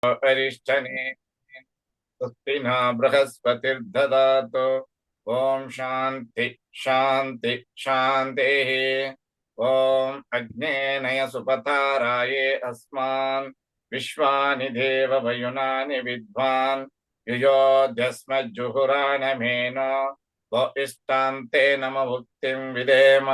अरिष्ठने स्वस्ति न बृहस्पतिर्ददातु। ओम शांति शांति शांतिः। ओम अग्नेनय सुपताराये अस्मान् विश्वानि देव वयुनानि विद्वान् युयोध्यस्मज्जुहुरानमेन वो इष्टान्ते नम भुक्तिं विदेम।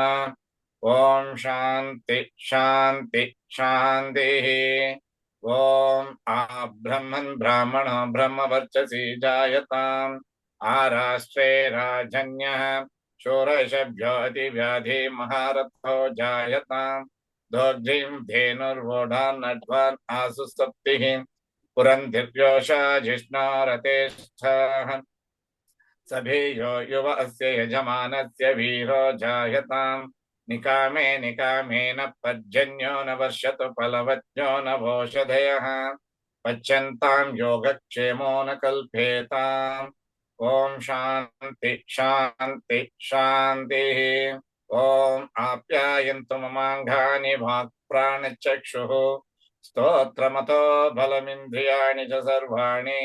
ओम शांति शांति शांतिः। ओम आ ब्रह्मन् ब्राह्मण ब्रह्मवर्चसी जायताम् आराष्ट्रे राजन्यः शोरशभ्यो अतिव्याधि महारथो जायताम् दोग्धिं धेनुर्वोढान् नड्वान् आसु सप्तिः पुरन्धिर्योषा जिष्णोरतेष्ठः सभेयो युव अस्य यजमानस्य वीरो जायताम् निकामे निकामेन पर्जन्यो न वर्षतु फलवज्ञो न भोषधयः पच्यन्तां योगक्षेमो न कल्पेताम्। ओम शांति शांति शांतिः। ओम आप्यायन्तु ममाङ्गानि वाक्प्राणचक्षुः स्तोत्रमतो बलमिन्द्रियाणि च सर्वाणि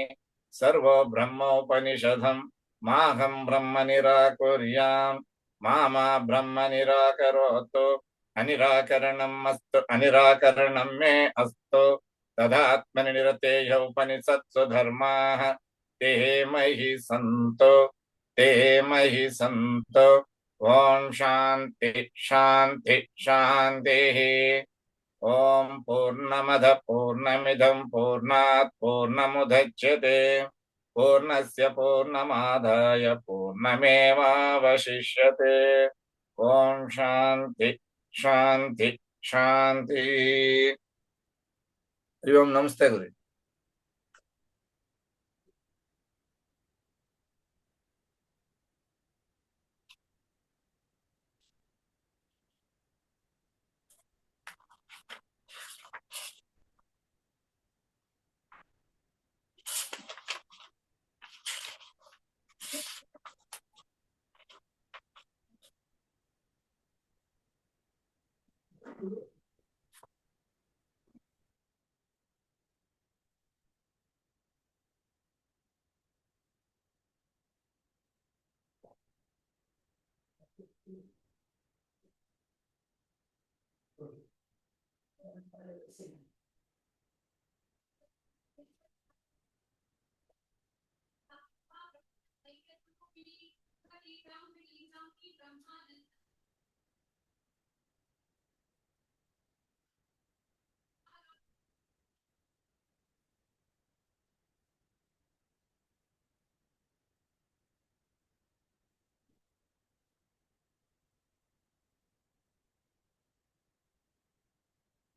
सर्वो ब्रह्मोपनिषदम् माहं ब्रह्म निराकुर्याम् मा ब्रह्म निराकरोतु अनिराकरणम् अस्तु अनिराकरणं मे अस्तु तदात्मनिरतेय उपनिषत्सु धर्माः ते मयि सन्तु ते मयि सन्तु। ओम शांति शांति शांतिः। ओम पूर्णमद पूर्णमिदं पूर्णात् पूर्णमुदच्यते पूर्णस्य पूर्णमादाय पूर्णमेवावशिष्यते। ओम शांति शांति शांति। हरि ओम। नमस्ते गुरु।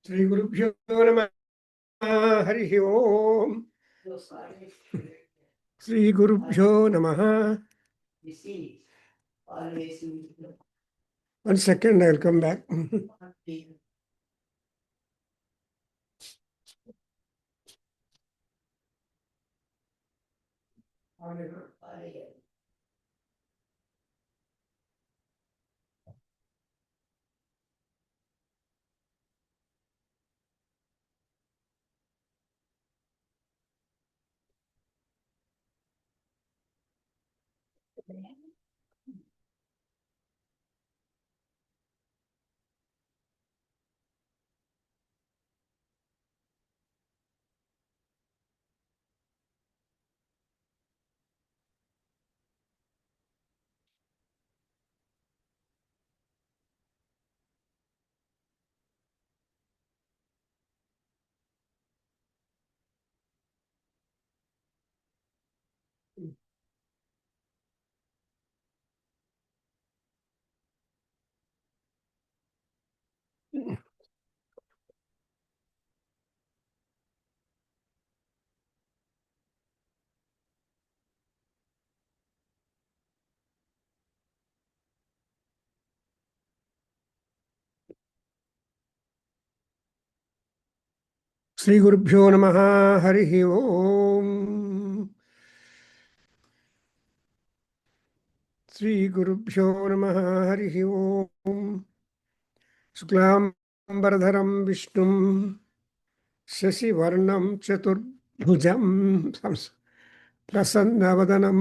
श्री गुरुभ्यो नमः। हरि ओम। श्री गुरुभ्यो नमः। 1 second, I'll come back. Shri गुरुभ्यो नमः। हरि ओम। श्री गुरुभ्यो नमः। हरि ओम। शुक्लांबरधरं विष्णुं शशिवर्णं चतुर्भुजं भुजं प्रसन्नवदनं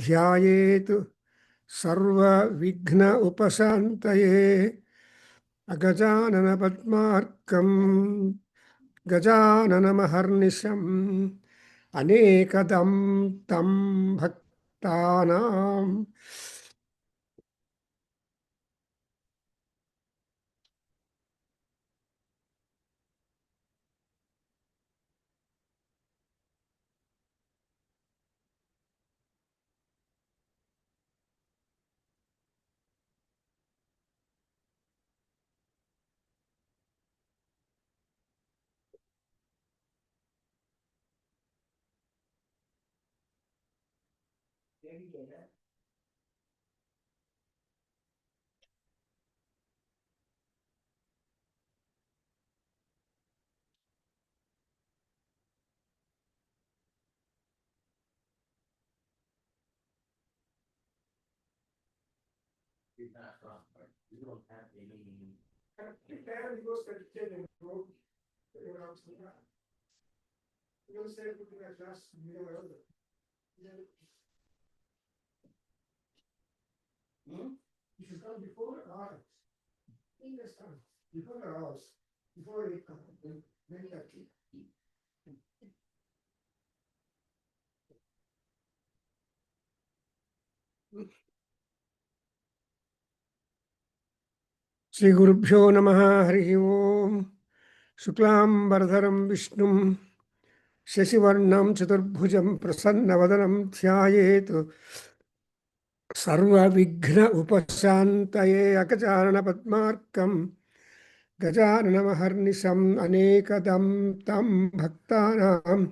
ध्यायेत् सर्वविघ्न उपशान्तये अगजाननपद्मार्कं गजाननमहर्निशम् अनेकदं तं भक्तानां You should come before or in the sun, before the house, before it comes, then that key. Sri Gurubhyo Namaha Harihi Om Shuklam Bardharam Vishnum Shasivarnam Chaturbhujam Prasannavadanam Dhyayet Sarva Vighna Upashantaye Akacharana Padmarkam Gajanana Maharnisham Anekadam Tam Bhaktanam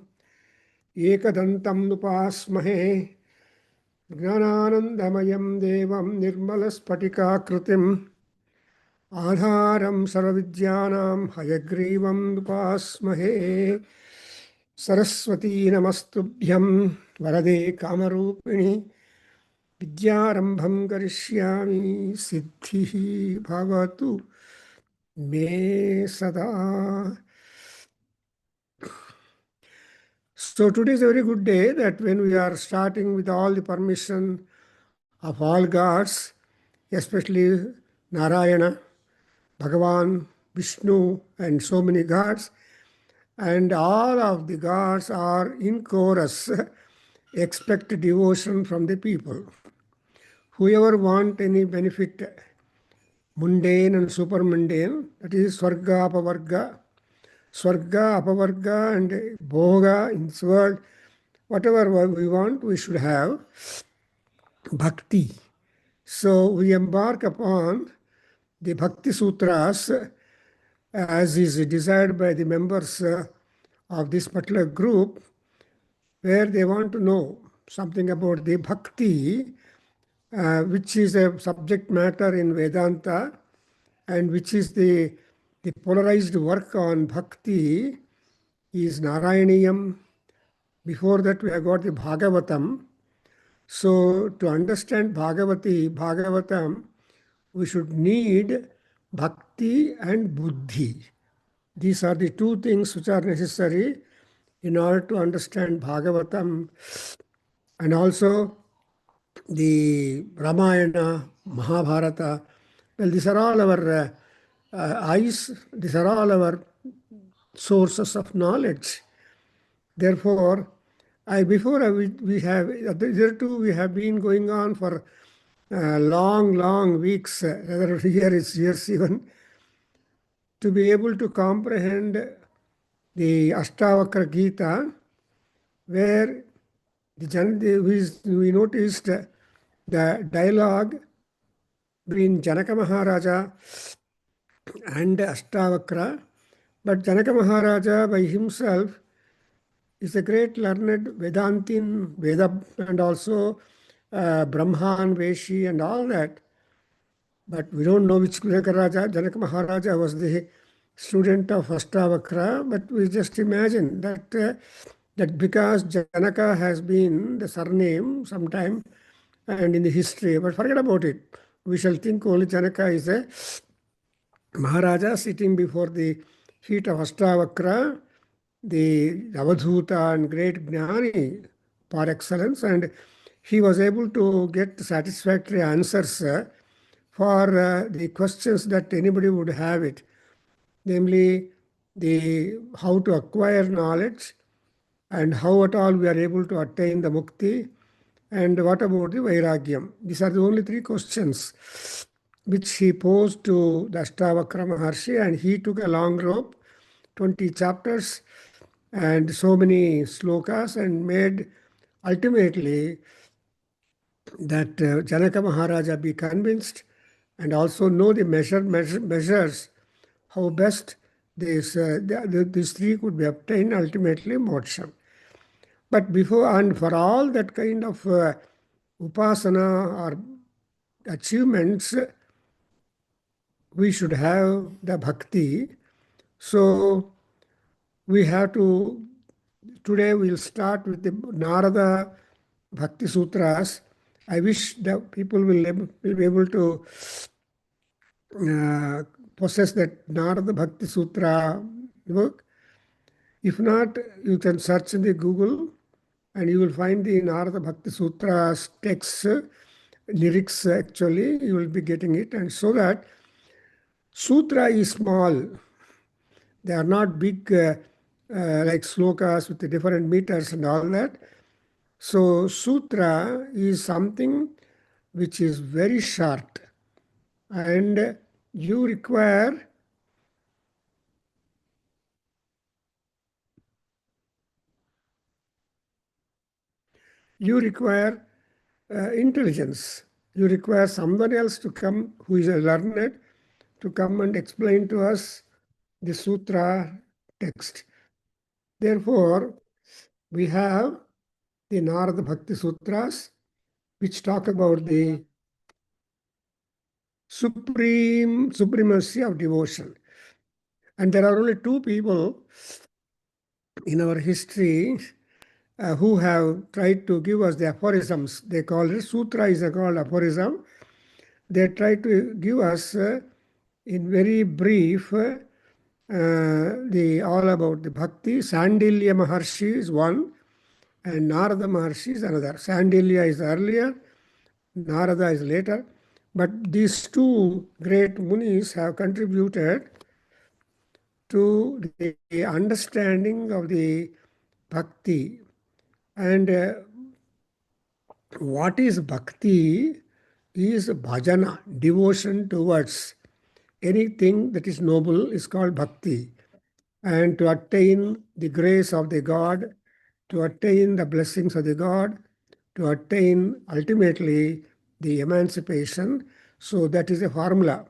Ekadantam Nupasmahe Jnananandamayam Devam Nirmalaspatikakritim Adharam Sarvavidyanam Hayagrivam Nupasmahe Saraswati Namastubhyam Varade Kamarupini Vidyarambham Karishyami Siddhi Bhavatu Me Sada. So today is a very good day that when we are starting with all the permission of all gods, especially Narayana, Bhagavan, Vishnu, and so many gods, and all of the gods are in chorus, expect devotion from the people. Whoever want any benefit, mundane and super mundane, that is Swarga, Apavarga, and Bhoga in this world, whatever we want, we should have bhakti. So we embark upon the Bhakti Sutras as is desired by the members of this particular group, where they want to know something about the bhakti, which is a subject matter in Vedanta, and which is the polarized work on bhakti is Narayaniyam. Before that, we have got the Bhagavatam. So to understand Bhagavatam, we should need bhakti and buddhi. These are the two things which are necessary in order to understand Bhagavatam, and also the Ramayana, Mahabharata. Well, these are all our eyes, these are all our sources of knowledge. Therefore, we have, there too, we have been going on for long weeks, rather years even, to be able to comprehend the Ashtavakra Gita, where we noticed the dialogue between Janaka Maharaja and Ashtavakra. But Janaka Maharaja by himself is a great learned Vedantin, Veda, and also Brahman, Veshi, and all that. But we don't know which Janaka Maharaja was the student of Ashtavakra, but we just imagine that that because Janaka has been the surname sometime and in the history, but forget about it. We shall think only Janaka is a Maharaja sitting before the feet of Ashtavakra, the Avadhuta and great Gnani par excellence, and he was able to get satisfactory answers for the questions that anybody would have it, namely the how to acquire knowledge and how at all we are able to attain the mukti, and what about the vairagyam. These are the only three questions which he posed to the Ashtavakra Maharshi, and he took a long rope, 20 chapters and so many slokas, and made ultimately that Janaka Maharaja be convinced and also know the measures how best these three could be obtained, ultimately moksha. But before and for all that kind of upasana or achievements, we should have the bhakti. So we have to, today we'll start with the Narada Bhakti Sutras. I wish that people will be able to possess that Narada Bhakti Sutra book. If not, you can search in the Google and you will find the Narada Bhakti Sutra's text, lyrics actually, you will be getting it. And so that sutra is small. They are not big like slokas with the different meters and all that. So sutra is something which is very short, and you require intelligence. You require someone else to come who is a learned to come and explain to us the sutra text. Therefore, we have the Narada Bhakti Sutras, which talk about the supremacy of devotion. And there are only two people in our history who have tried to give us the aphorisms. They call it sutra is called aphorism. They try to give us in very brief the all about the bhakti. Sandilya Maharshi is one, and Narada Maharshi is another. Sandilya is earlier, Narada is later. But these two great munis have contributed to the understanding of the bhakti. And what is bhakti is bhajana, devotion towards anything that is noble is called bhakti. And to attain the grace of the God, to attain the blessings of the God, to attain ultimately the emancipation. So that is a formula.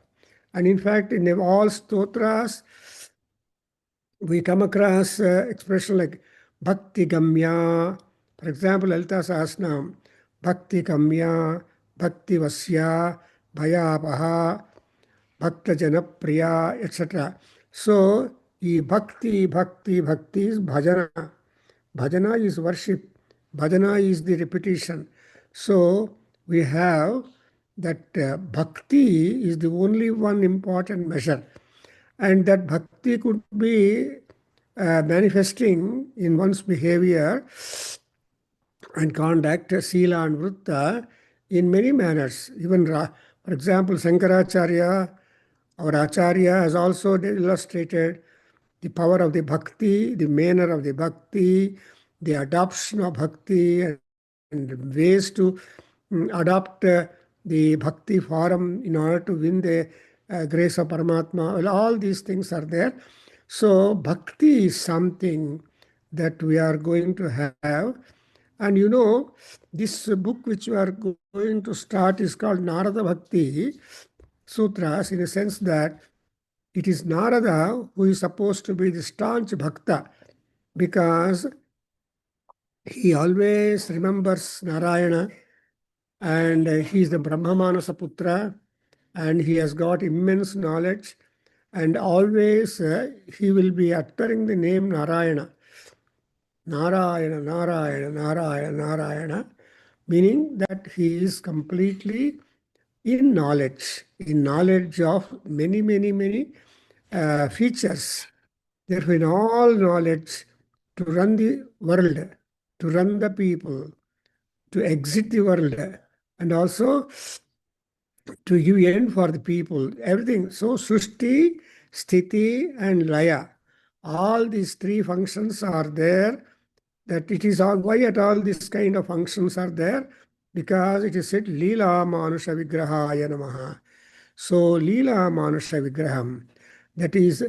And in fact, in all stotras, we come across expression like bhakti gamya. For example, Lalita Sahasranam, bhakti gamya, bhakti vasya, bhayapaha, bhakta janapriya, etc. So, bhakti is bhajana. Bhajana is worship. Bhajana is the repetition. So, we have that bhakti is the only one important measure. And that bhakti could be manifesting in one's behavior and conduct, sila and vritta, in many manners. Even, for example, Sankaracharya, our Acharya, has also illustrated the power of the bhakti, the manner of the bhakti, the adoption of bhakti, and ways to adopt the bhakti form in order to win the grace of Paramatma. Well, all these things are there. So bhakti is something that we are going to have. And you know, this book which we are going to start is called Narada Bhakti Sutras, in a sense that it is Narada who is supposed to be the staunch bhakta, because he always remembers Narayana, and he is the Brahmamanasa Putra, and he has got immense knowledge, and always he will be uttering the name Narayana. Narayana, Narayana, Narayana, Narayana, meaning that he is completely in knowledge of many, many, many features. Therefore, in all knowledge, to run the world, to run the people, to exit the world, and also to give end for the people, everything. So Srishti, Sthiti, and Laya, all these three functions are there. That it is all, why at all these kind of functions are there? Because it is said, Leela Manusha Vigrahaya Namaha. So Leela Manusha Vigraham, that is,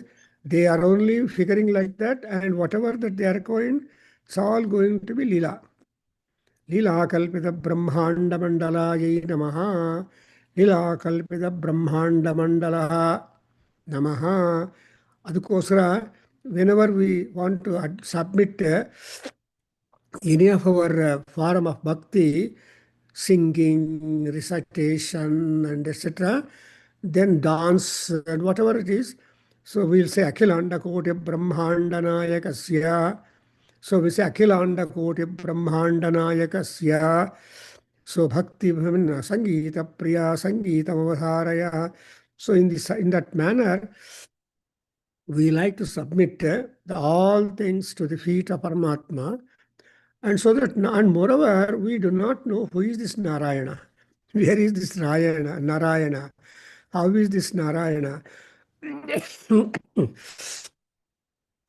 they are only figuring like that, and whatever that they are going, it's all going to be Leela. ಲೀಲಾಕಲ್ಪಿತ ಬ್ರಹ್ಮಾಂಡಮಂಡಲಾಯೈ ನಮಃ ಲೀಲಾಕಲ್ಪಿತ ಬ್ರಹ್ಮಾಂಡಮಂಡಲ ನಮಃ ಅದಕ್ಕೋಸ್ಕರ whenever we want to submit any of our form of bhakti, singing, recitation, and etc., then dance and whatever it is, so we'll say Akhilanda Koti Brahmandanayakasya. So we say Akhilanda Koti Brahmandanayakasya. So Bhakti Sangeeta Priya Sangeeta Avadharaya. So in that manner, we like to submit all things to the feet of Paramatma. And so that, and moreover, we do not know who is this Narayana. Where is this Narayana? How is this Narayana?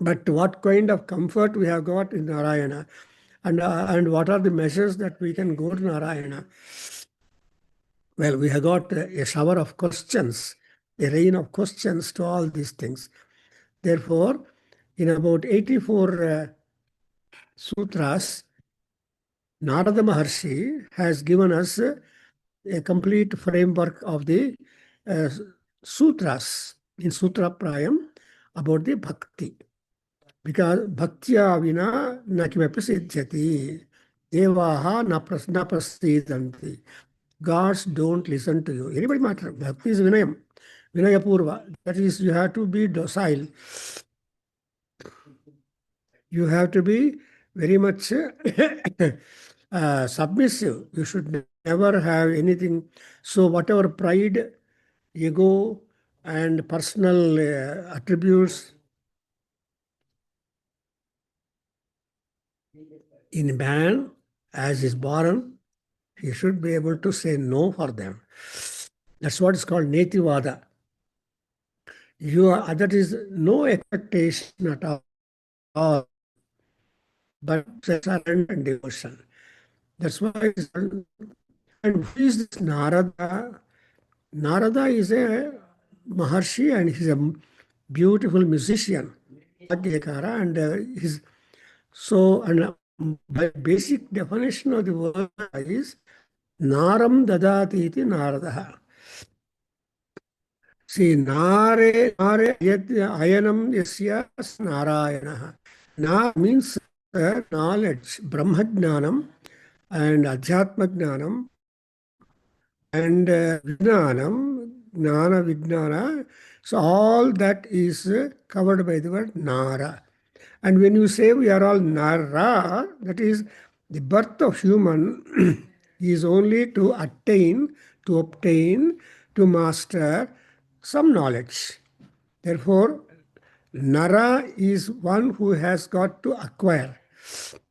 But what kind of comfort we have got in Narayana, and what are the measures that we can go to Narayana? Well, we have got a shower of questions, a rain of questions to all these things. Therefore, in about 84 sutras, Narada Maharshi has given us a complete framework of the sutras in Sutra Prayam about the bhakti. Because bhaktya vina na kimapi siddhyati, devaha na prasidanti. Gods don't listen to you. Anybody matter? Bhakti is vinayam, vinayapurva. That is, you have to be docile. You have to be very much submissive. You should never have anything. So whatever pride, ego, and personal attributes in man as is born, he should be able to say no for them. That's what is called Netivada. That is no expectation at all, but surrender and devotion. That's why and who is this Narada? Narada is a Maharshi and he's a beautiful musician. And his so and by basic definition of the word is Naram Dadati iti Narada. See, Nare Ayanam Yasya Narayana. Na means knowledge, Brahma Jnanam and Adhyatma Jnanam and Vijnanam, Gnana Vijnana. So all that is covered by the word Nara. And when you say we are all Nara, that is the birth of human is only to attain, to obtain, to master some knowledge. Therefore, Nara is one who has got to acquire.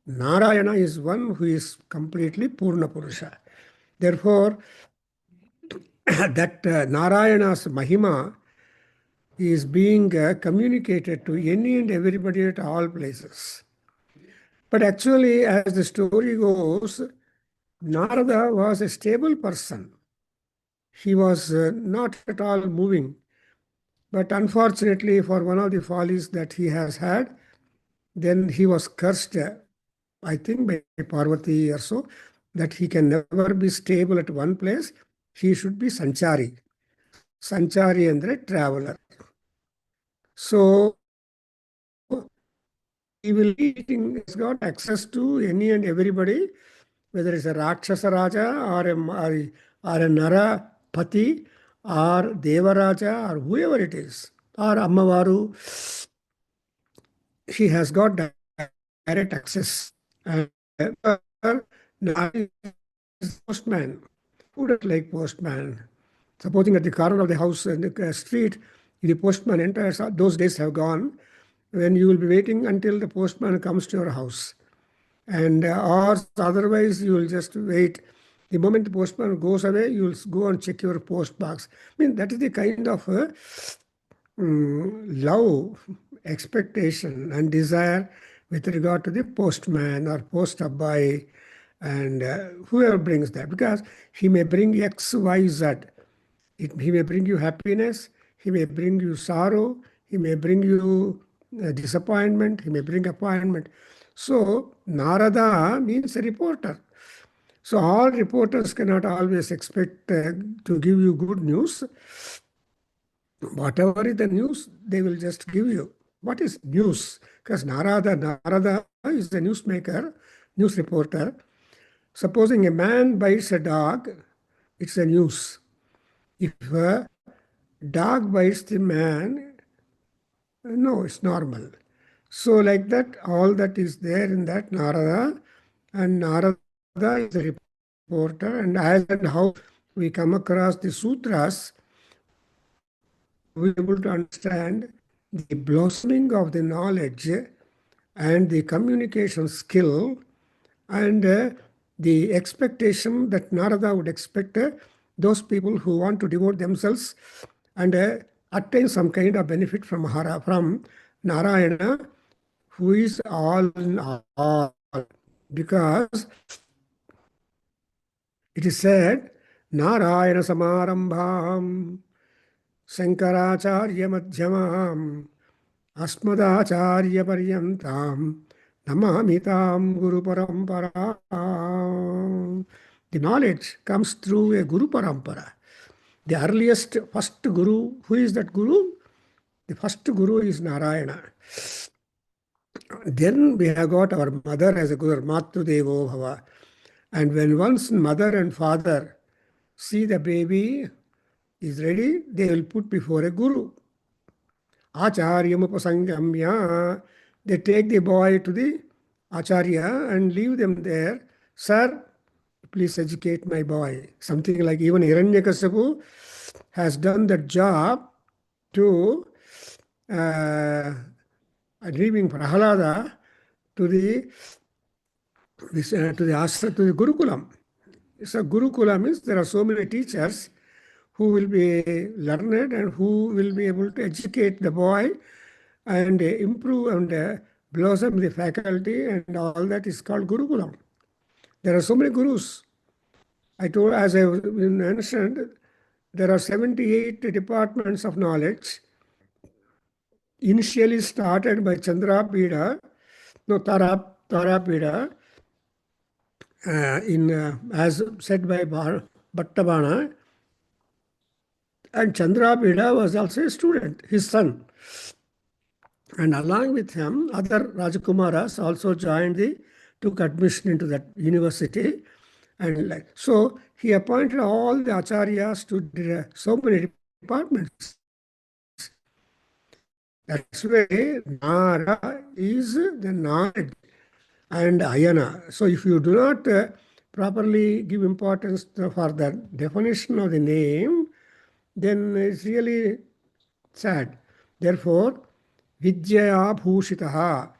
Narayana is one who is completely Purna Purusha. Therefore, that Narayana's Mahima is being communicated to any and everybody at all places. But actually, as the story goes, Narada was a stable person. He was not at all moving. But unfortunately, for one of the follies that he has had, then he was cursed, I think by Parvati or so, that he can never be stable at one place. He should be Sanchari. Sanchari andre traveler. So he will be has got access to any and everybody, whether it's a Rakshasa Raja or a Nara Pati or Devaraja or whoever it is, or Ammavaru. He has got direct access. And postman, who doesn't like postman? Supposing at the corner of the house in the street, the postman enters, those days have gone, when you will be waiting until the postman comes to your house. And or otherwise, you will just wait. The moment the postman goes away, you will go and check your post box. I mean, that is the kind of love, expectation, and desire with regard to the postman or post boy, and whoever brings that, because he may bring X, Y, Z. He may bring you happiness, he may bring you sorrow, he may bring you disappointment, he may bring appointment. So, Narada means a reporter. So, all reporters cannot always expect to give you good news. Whatever is the news, they will just give you. What is news? Because Narada is the newsmaker, news reporter. Supposing a man bites a dog, it's a news. If a dog bites the man, no, it's normal. So like that, all that is there in that Narada, and Narada is the reporter, and as and how we come across the sutras, we are able to understand the blossoming of the knowledge and the communication skill and the expectation that Narada would expect those people who want to devote themselves and attain some kind of benefit from Narayana, who is all in all. Because it is said, Narayana Samarambham Sankaracharya Madhyamam Asmadacharya Paryantam Namamitam Guru Parampara. The knowledge comes through a Guru Parampara. The earliest first Guru, who is that Guru? The first Guru is Narayana. Then we have got our mother as a Guru, Matru Devo Bhava. And when once mother and father see the baby is ready, they will put before a Guru. Acharyam upasangamya. They take the boy to the Acharya and leave them there. Sir, please educate my boy. Something like even Hiranyakasipu has done that job to leaving Prahalada to the Gurukulam. So Gurukulam means there are so many teachers who will be learned and who will be able to educate the boy and improve and blossom the faculty, and all that is called Gurukulam. There are so many gurus. I told, as I mentioned, there are 78 departments of knowledge, initially started by Chandrapida, no, Tarapida, as said by Bhattabana, and Chandrapida was also a student, his son. And along with him, other Rajakumaras also took admission into that university. And so he appointed all the acharyas to so many departments. That's why Nara is the knowledge and Ayana. So if you do not properly give importance for the definition of the name, then it's really sad. Therefore, Vidyaya Bhushitaha.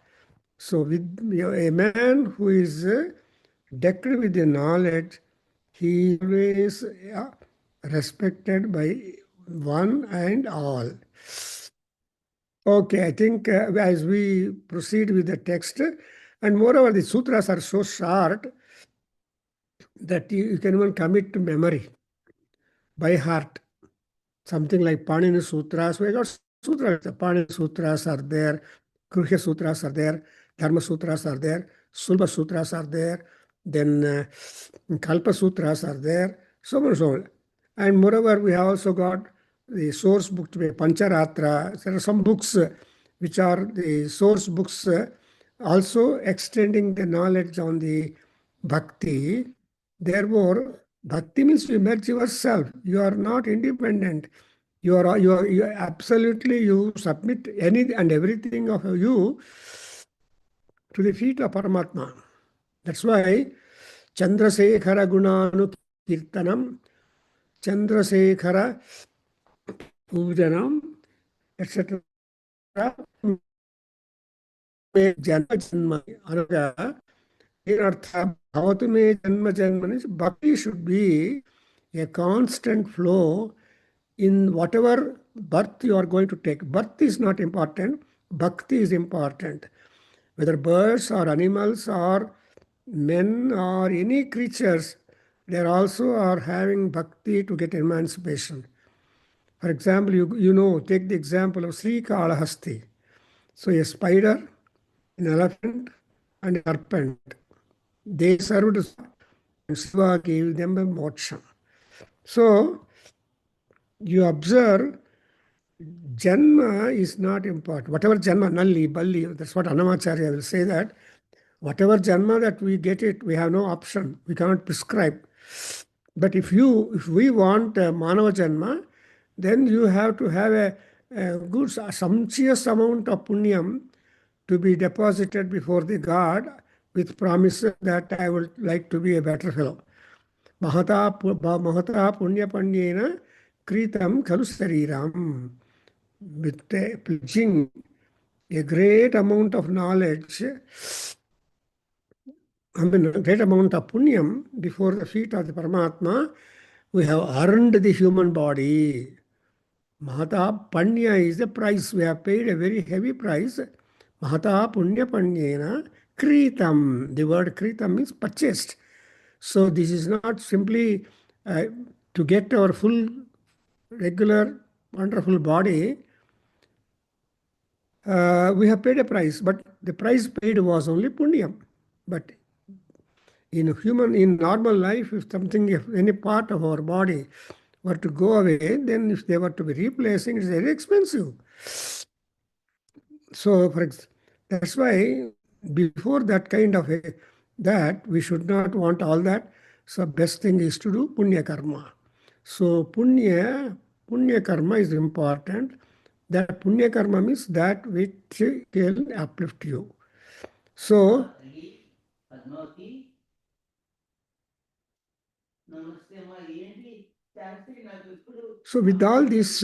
So with a man who is decked with the knowledge, he is always respected by one and all. Okay, I think as we proceed with the text, and moreover, the sutras are so short that you can even commit to memory by heart. Something like Panini Sutras. We got sutras. The Panini Sutras are there, Gruhya Sutras are there, Dharma Sutras are there, Sulba Sutras are there, then Kalpa Sutras are there, so on and so on. And moreover, we have also got the source book to be Pancharatra. There are some books which are the source books, also extending the knowledge on the bhakti. Therefore, bhakti means you merge yourself. You are not independent. You absolutely, you submit any and everything of you to the feet of Paramatma. That's why Chandrasekhara Gunanu Kirtanam, Chandrasekhara Pujanam, etc. జన్మ జన్మని అనగా దీనర్థ భవతు మే జన్మ జన్మని భక్తి should be a constant flow in whatever birth you are going to take. Birth is not important, bhakti is important. Whether birds or animals or men or any creatures, they also are having bhakti to get emancipation. For example, you know, take the example of Sri Kalahasti. So a spider, an elephant, and a serpent, they served Shiva, and Shiva gave them a moksha. So you observe, Janma is not important. Whatever Janma, Nalli, Balli, that's what Annamacharya will say, that whatever Janma that we get it, we have no option. We cannot prescribe. But if we want a Manava Janma, then you have to have a good, sumptuous amount of punyam to be deposited before the God with promises that I would like to be a better fellow. Mahata punya panyena kritam khalu sariram. With pledging a great amount of knowledge, a great amount of punyam before the feet of the Paramatma, we have earned the human body. Mahata Panya is the price. We have paid a very heavy price. Mahata Punya Panyena Kritam. The word Kritam means purchased. So this is not simply to get our full, regular, wonderful body. We have paid a price, but the price paid was only punyam. But in normal life, if any part of our body were to go away, then if they were to be replacing, it's very expensive. So that's why before that kind of that, we should not want all that. So best thing is to do punya karma. So punya karma is important. That punya karma means that which can uplift you. So with all this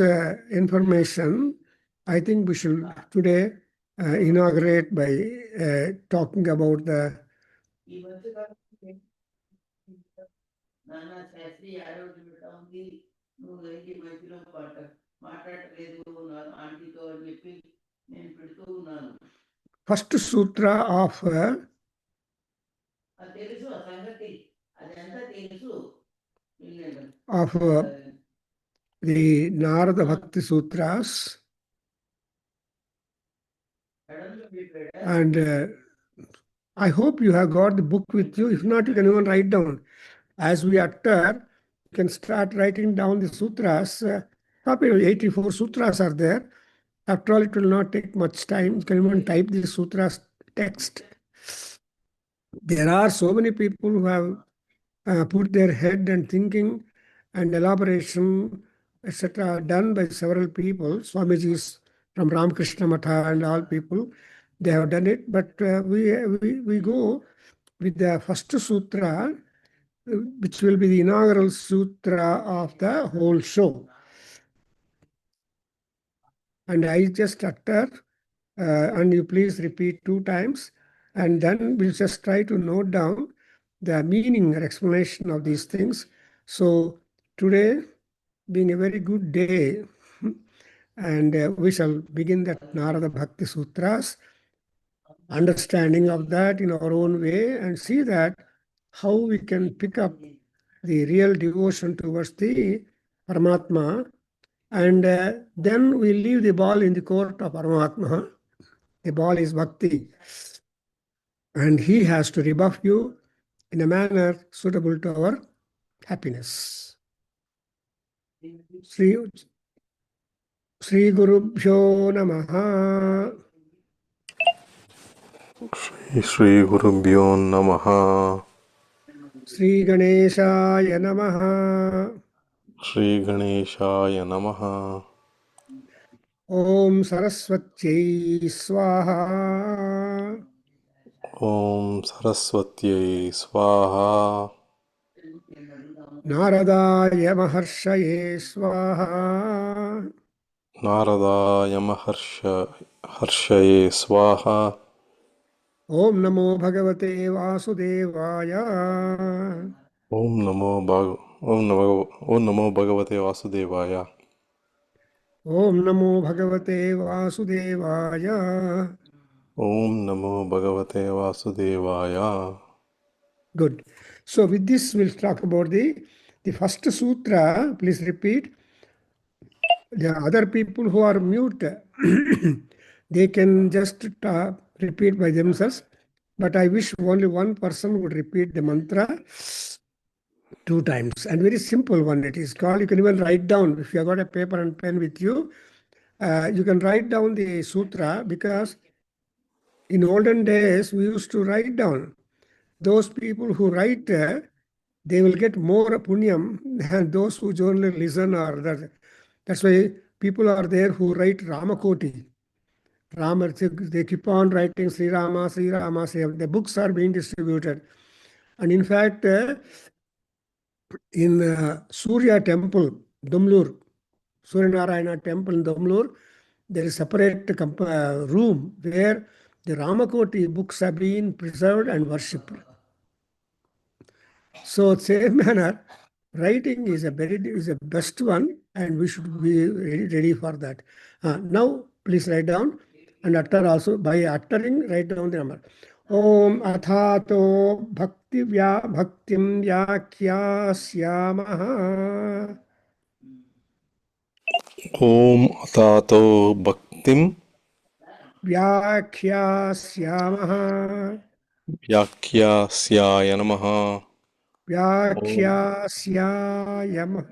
information, I think we should today inaugurate by talking about the first sutra of the Narada Bhakti Sutras. And I hope you have got the book with you. If not, you can even write down. As we utter, you can start writing down the sutras. Probably 84 sutras are there. After all, it will not take much time. You can even type the sutras text. There are so many people who have put their head and thinking and elaboration, etc., done by several people. Swamiji's from Ramakrishna Matha and all people, they have done it. But we go with the first sutra, which will be the inaugural sutra of the whole show. And I just utter, and you please repeat 2 times, and then we'll just try to note down the meaning or explanation of these things. So today, being a very good day, and we shall begin that Narada Bhakti Sutras, understanding of that in our own way, and see that how we can pick up the real devotion towards the Paramatma, and then we leave the ball in the court of Paramatma. The ball is Bhakti, and he has to rebuff you in a manner suitable to our happiness. Sri Gurubhyo Namaha. Shri Gurubhyo Namaha. Sri Ganeshaya Namaha. Shri Ganeshaya Namaha. Om Saraswatyai Swaha. Om Saraswatyai Swaha. Naradaya Maharshaye Swaha. Naradaya Maharshaye Swaha. Om Namo Bhagavate Vasudevaya. Om Namo Bhag Om Namo Bhagavate Vasudevaya. Om Namo Bhagavate Vasudevaya. Om Namo Bhagavate Vasudevaya. Good. So with this, we'll talk about the first sutra. Please repeat. The other people who are mute, they can just repeat by themselves. But I wish only one person would repeat the mantra 2 times. And very simple one it is called. You can even write down. If you have got a paper and pen with you, you can write down the sutra, because in olden days, we used to write down. Those people who write, they will get more punyam than those who only listen. Or that's why people are there who write Ramakoti. Rama, they keep on writing Sri Rama, Sri Rama. The books are being distributed. And in fact, in Surya temple, Dumlur, Suryanarayana temple in Dumlur, there is a separate room where the Ramakoti books have been preserved and worshipped. So, same manner, writing is a best one, and we should be ready for that. Now, please write down and utter also. By uttering, write down the number. Om Athato Bhaktim Vyakhyasyaamaha. Om Atato Bhaktim Vyakhyasyaamaha. Vyakyasyaya Namaha. Vyakhyasyaamaha.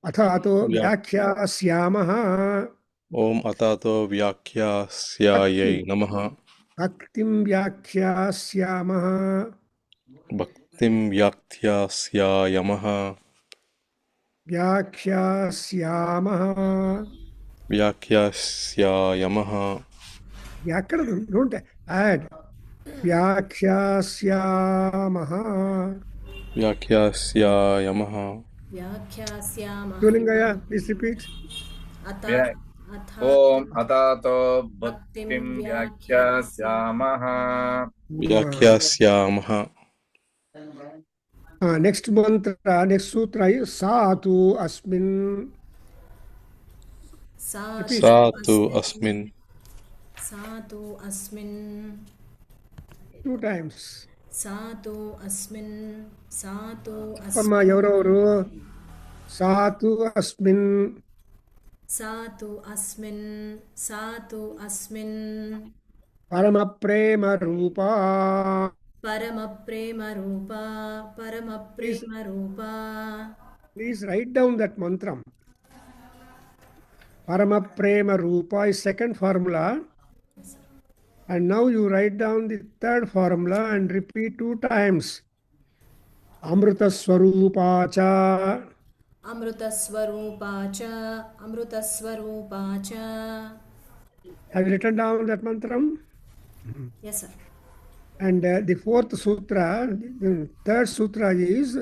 Athato Vyak Vyakhyasyaamaha. Om Atato Vyakyasyaya Namaha. Bhaktim Vyakhyasyaamaha. Bhaktim Vyakyasyaya Namaha. Vyakhyasyaamaha. Vyakyasyaya Namaha. Vyakaranam, don't add. Vyakhyasyaamaha. Vyakyasyaya Namaha. Tulingaya, please repeat. Om Atato Bhaktim Bhaktim Vyakhyasyaamaha. Vyakyasyamaha. Next mantra, next sutra is Satu Asmin. Repeat. Satu Asmin. Satu Asmin. 2 times. Satu Asmin. Satu Amma Asmin. Yavaru. Satu Asmin. Satu Asmin. Satu Asmin. Parama Prema Rupa. Parama Prema Rupa. Parama Prema Rupa. Please write down that mantra. Parama Prema Rupa is second formula. And now you write down the third formula and repeat 2 times. Amrita Swarupa cha. Amrita Swarupa cha. Amrita Swarupa cha. Have you written down that mantra? Yes, sir. And the fourth sutra, the third sutra is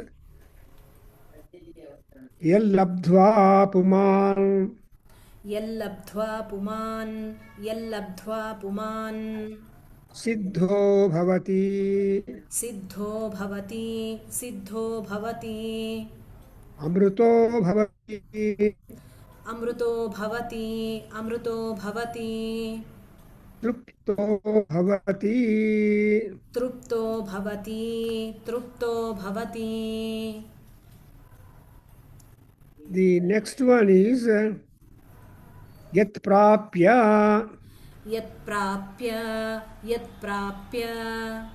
Yallabdhva Puman. Yallabdhva Puman. Yallabdhva Puman. Siddho Bhavati. Siddho Bhavati. Siddho Bhavati. Amruto Bhavati. Amruto Bhavati. Amruto Bhavati. Trupto Bhavati. Trupto Bhavati. Trupto Bhavati. The next one is Yat Prapya. Yat Prapya. Yat Prapya.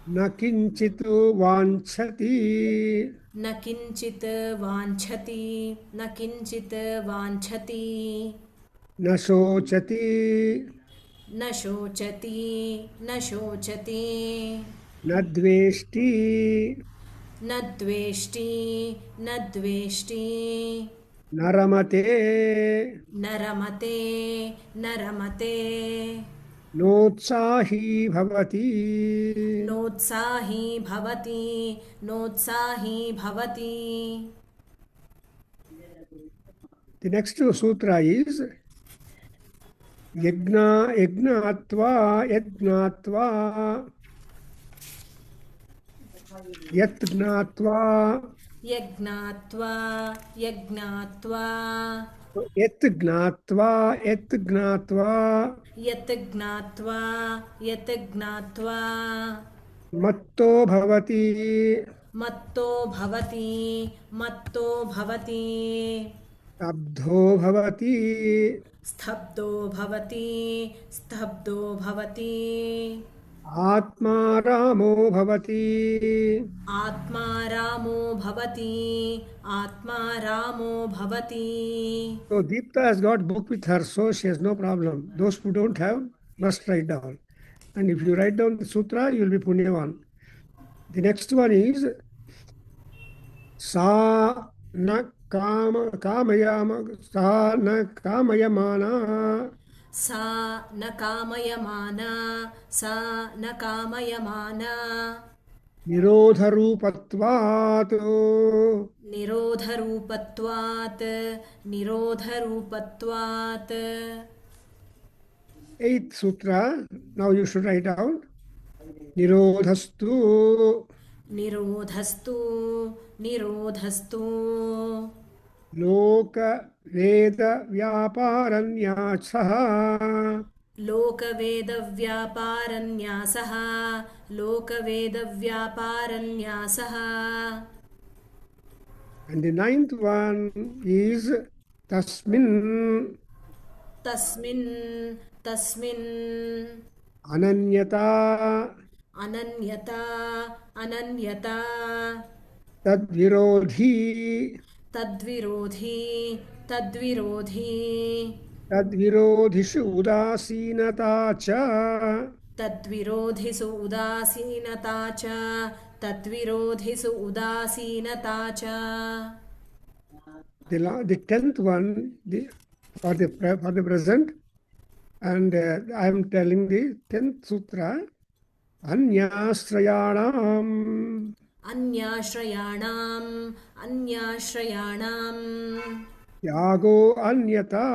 Na kinchitu vanchati. Na kinchit vanchati. Na kinchit vanchati. Na shochati. Na shochati. Na shochati. Na dveshti. Na dveshti. Na dveshti. Na ramate. Na ramate. Na ramate. Notsahi bhavati. Notsahi bhavati. Notsahi bhavati. The next sutra is यज्ञात्वा यज्ञात्वा यत् ज्ञात्वा यज्ञात्वा यज्ञात्वा यत् ज्ञात्वा यत् ज्ञात्वा यत् ज्ञात्वा यत् ज्ञात्वा मत्तो भवति मत्तो भवति मत्तो भवति स्तब्धो भवति स्तब्धो भवति स्तब्धो भवति आत्मा रामो भवति. आत्मा रामो भवति आत्मा रामो भवति. So Deepta has got book with her, so she has no problem. Those who don't have must write down. And if you write down the sutra, you will be punyavan. The next one is sa na kamayama sa na kamayamana सा न कामयमाना सा न कामयमाना निरोधरूपत्वात् निरोधरूपत्वात् निरोधरूपत्वात्. Eighth sutra, now you should write down. Nirodhastu निरोधस्तु निरोधस्तु लोक वेद व्यापारन्यासः लोकवेदव्यापारन्यासः लोकवेदव्यापारन्यासः. And the ninth one is tasmin तस्मिन् तस्मिन् ananyata अनन्यता अनन्यता tadvirodhi तद्विरोधी तद्विरोधी tadvirodhishu udasinata cha. तद्विरोधिषु उदासीनता च तद्विरोधिषु उदासीनता च. The tenth one for the present, and I am telling the 10th sutra. Anyasrayanam अन्याश्रयाणाम् अन्याश्रयाणाम् Tyago anyata.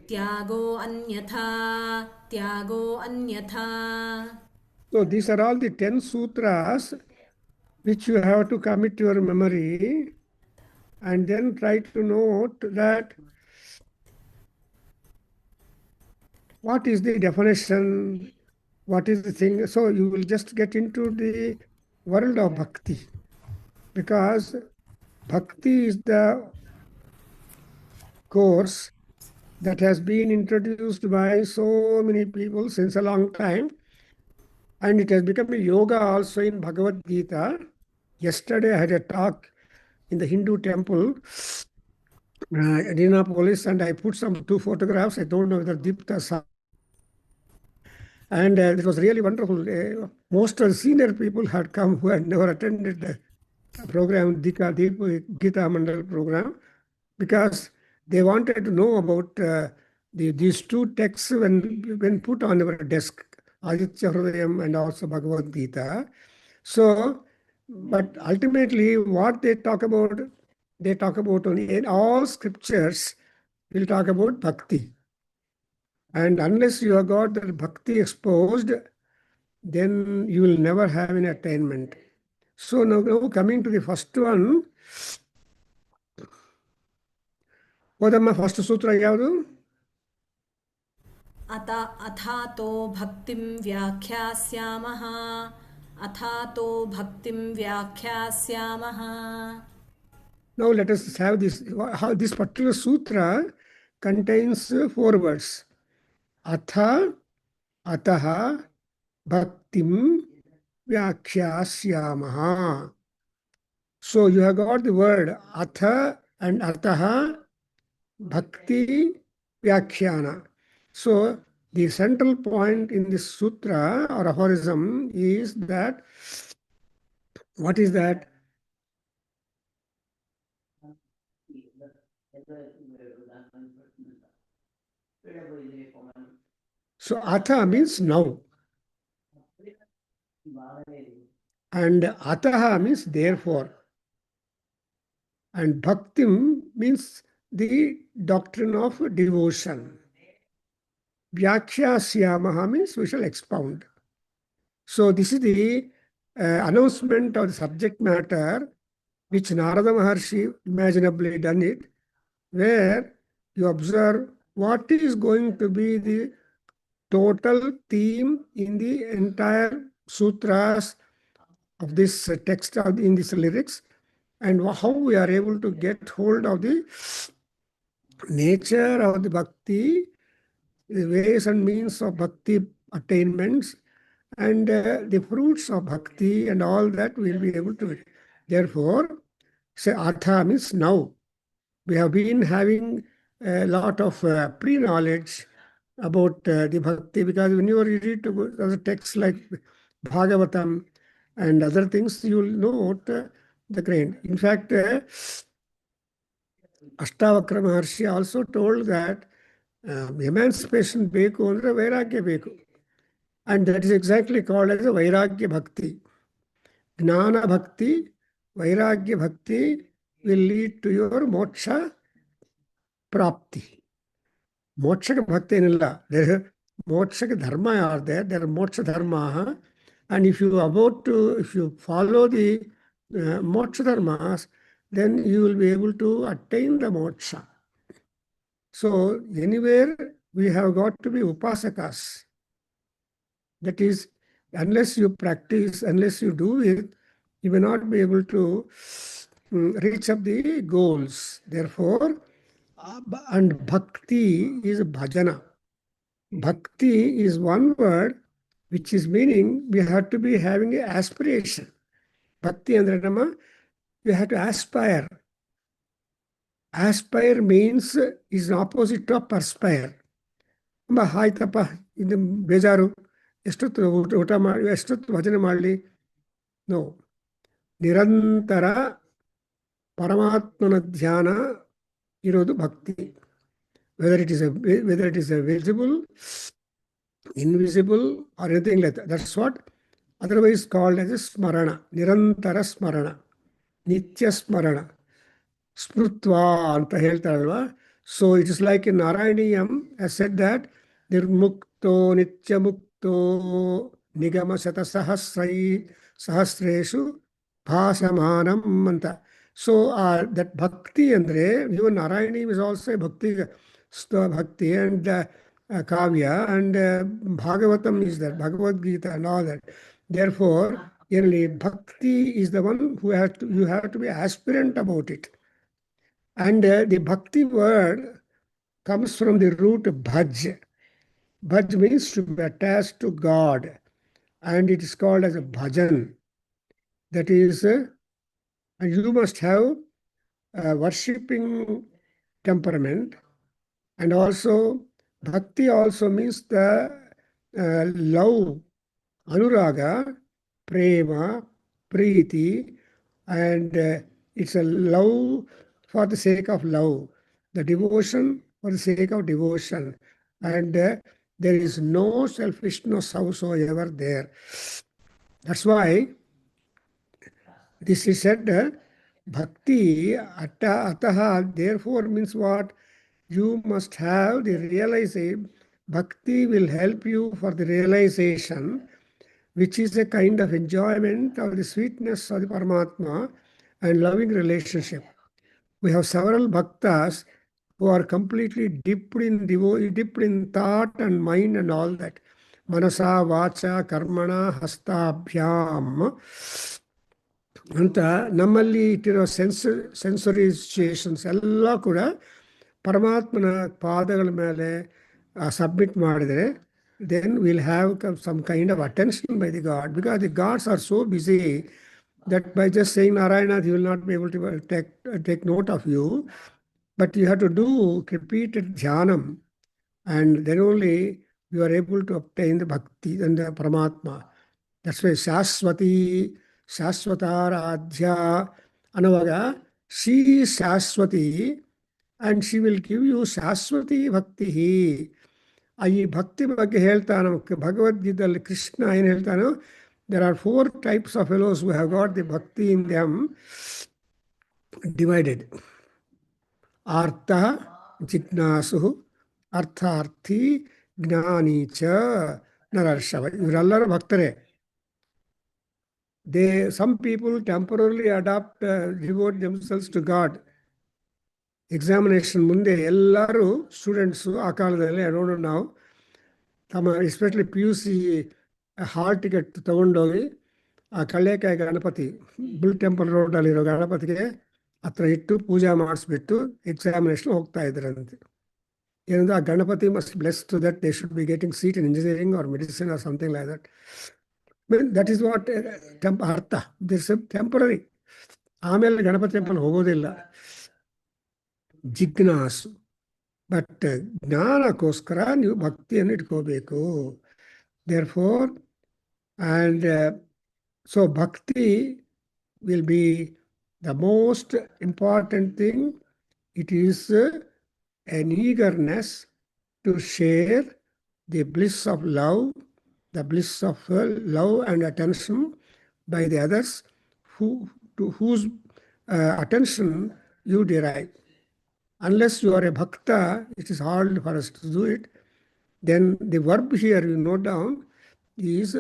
त्यागो अन्यथा त्यागो अन्यथा. So these are all the 10 sutras which you have to commit to your memory and then try to note that what is the definition, what is the thing. So you will just get into the world of bhakti, because bhakti is the course that has been introduced by so many people since a long time, and it has become a yoga also in Bhagavad Gita. Yesterday I had a talk in the Hindu temple, Adinapolis, and I put some 2 photographs. I don't know whether Deepta saw. And it was really wonderful. Most of the senior people had come who had never attended the program, Gita Mandal program, because they wanted to know about these 2 texts when put on our desk, Aditya Hridayam and also Bhagavad Gita. So, but ultimately what they talk about only in all scriptures will talk about bhakti. And unless you have got the bhakti exposed, then you will never have an attainment. So now coming to the first one, Odamma first sutra yavadu? अथातो भक्तिं व्याख्यास्यामः अथातो भक्तिं व्याख्यास्यामः. Now let us have this. How this particular sutra contains 4 words. Atha, ataha, bhaktim, vyakhyāsyāmaha. So you have got the word atha and ataha, bhakti, vyakhyana. So the central point in this sutra or aphorism is that, what is that? So atha means now, and ataha means therefore, and bhaktim means the doctrine of devotion. Vyakhyasyaamaha means we shall expound. So this is the announcement of the subject matter which Narada Maharshi imaginably done it, where you observe what is going to be the total theme in the entire sutras of this text in these lyrics, and how we are able to get hold of the nature of the bhakti, the ways and means of bhakti attainments, and the fruits of bhakti, and all that we'll be able to. Therefore, say Atha means now. We have been having a lot of pre-knowledge about the bhakti, because when you read other texts like Bhagavatam and other things, you will note the grain. In fact, Ashtavakra Maharshi also told that emancipation beku andre vairagya beku. And that is exactly called as a vairagya bhakti. Gnana bhakti, vairagya bhakti will lead to your moksha prapti. Moksha bhakti nilla. There are moksha dharma are there. There are moksha dharma. And if you follow the moksha dharmas, then you will be able to attain the moksha. So anywhere we have got to be upasakas. That is, unless you practice, unless you do it, you may not be able to reach up the goals. Therefore, and bhakti is bhajana. Bhakti is one word which is meaning we have to be having an aspiration. Bhakti and Nama, you have to aspire. Aspire means is opposite of perspire. ಆಯ್ತಪ್ಪ ಇದು ಬೇಜಾರು, ಎಷ್ಟೊತ್ತು ಊಟ ಮಾಡಿ ಎಷ್ಟೊತ್ತು ಭಜನೆ ಮಾಡಲಿ? No, ನಿರಂತರ ಪರಮಾತ್ಮನ ಧ್ಯಾನ ಇರೋದು ಭಕ್ತಿ. Whether it is A visible, invisible, or anything like that. That's what otherwise called as a smarana, nirantara smarana, nitya smarana, smrutva anta heltaralva. So it is like in Narayaniyam has said that nirmukto nitya mukto nigama sata sahasreshu bhasamanam anta. So that bhakti andre, even Narayaniyam is also a bhakti, bhakti and Kavya, and Bhagavatam is there, Bhagavad Gita and all that. Therefore, really, bhakti is the one you have to be aspirant about it. And the bhakti word comes from the root bhaj. Bhaj means to be attached to God, and it is called as a bhajan. That is, you must have a worshipping temperament, and also bhakti also means the love, anuraga, prema, preeti, and it's a love for the sake of love, the devotion for the sake of devotion, and there is no selfishness whatsoever there. That's why this is said, bhakti ataha, therefore means what? You must have the realization. Bhakti will help you for the realization, which is a kind of enjoyment of the sweetness of the Paramatma and loving relationship. We have several bhaktas who are completely dipped in thought and mind and all that. Manasa, vacha, karmana, hastabhyam. ಅಂತ ನಮ್ಮಲ್ಲಿ ಇಟ್ಟಿರೋ sensory situations ಎಲ್ಲ ಕೂಡ ಪರಮಾತ್ಮನ ಪಾದಗಳ ಮೇಲೆ submit ಮಾಡಿದರೆ, then we'll have some kind of attention by the God, because the gods are so busy that by just saying Narayana, he will not be able to take note of you. But you have to do repeated dhyanam, and then only you are able to obtain the bhakti and the Paramatma. That's why Shashwati, Shashwataradhya, Anavaga, she is Shashwati, and she will give you Shashwati Bhakti. ಈ ಭಕ್ತಿ ಬಗ್ಗೆ ಹೇಳ್ತಾನೆ ಭಗವದ್ಗೀತೆಯಲ್ಲಿ ಕೃಷ್ಣ ಏನು ಹೇಳ್ತಾನೋ, there are 4 types of fellows who have got the bhakti in them divided. Artha, Jignasu, Artharthi, ಜ್ಞಾನಿ ಚ ನರರ್ಷವ. ಇವರೆಲ್ಲರೂ ಭಕ್ತರೇ. Some people temporarily devote themselves to God. Examination ಮುಂದೆ ಎಲ್ಲರೂ ಸ್ಟೂಡೆಂಟ್ಸು ಆ ಕಾಲದಲ್ಲಿ ನೋಡೋಣ ನಾವು ಎಸ್ಪೆಷಲಿ PUC ಹಾಲ್ ಟಿಕೆಟ್ ತೊಗೊಂಡೋಗಿ ಆ ಕಳ್ಳೆಕಾಯಿ ಗಣಪತಿ ಬುಲ್ ಟೆಂಪಲ್ ರೋಡಲ್ಲಿರೋ ಗಣಪತಿಗೆ ಹತ್ರ ಇಟ್ಟು ಪೂಜೆ ಮಾಡಿಸ್ಬಿಟ್ಟು ಎಕ್ಸಾಮಿನೇಷನ್ ಹೋಗ್ತಾ ಇದ್ರಂತೆ. ಏನಂದ್ರೆ ಆ Ganapati must bless to that they should be getting seat in engineering or medicine or something like that. That is what ಅರ್ಥ. This temporary. ಆಮೇಲೆ ಗಣಪತಿ ಟೆಂಪಲ್ ಹೋಗೋದಿಲ್ಲ. ಜಿಜ್ಞಾಸು. ಬಟ್ ಜ್ಞಾನಕ್ಕೋಸ್ಕರ ನೀವು ಭಕ್ತಿಯನ್ನು ಇಟ್ಕೋಬೇಕು. ದೇರ್ಫೋರ್ ಆ್ಯಂಡ್ ಸೊ ಭಕ್ತಿ will be the most important thing. It is an eagerness to share the bliss of love, the bliss of love and attention by the others to whose attention you derive. Unless you are a bhakta, it is hard for us to do it. Then the verb here you note down is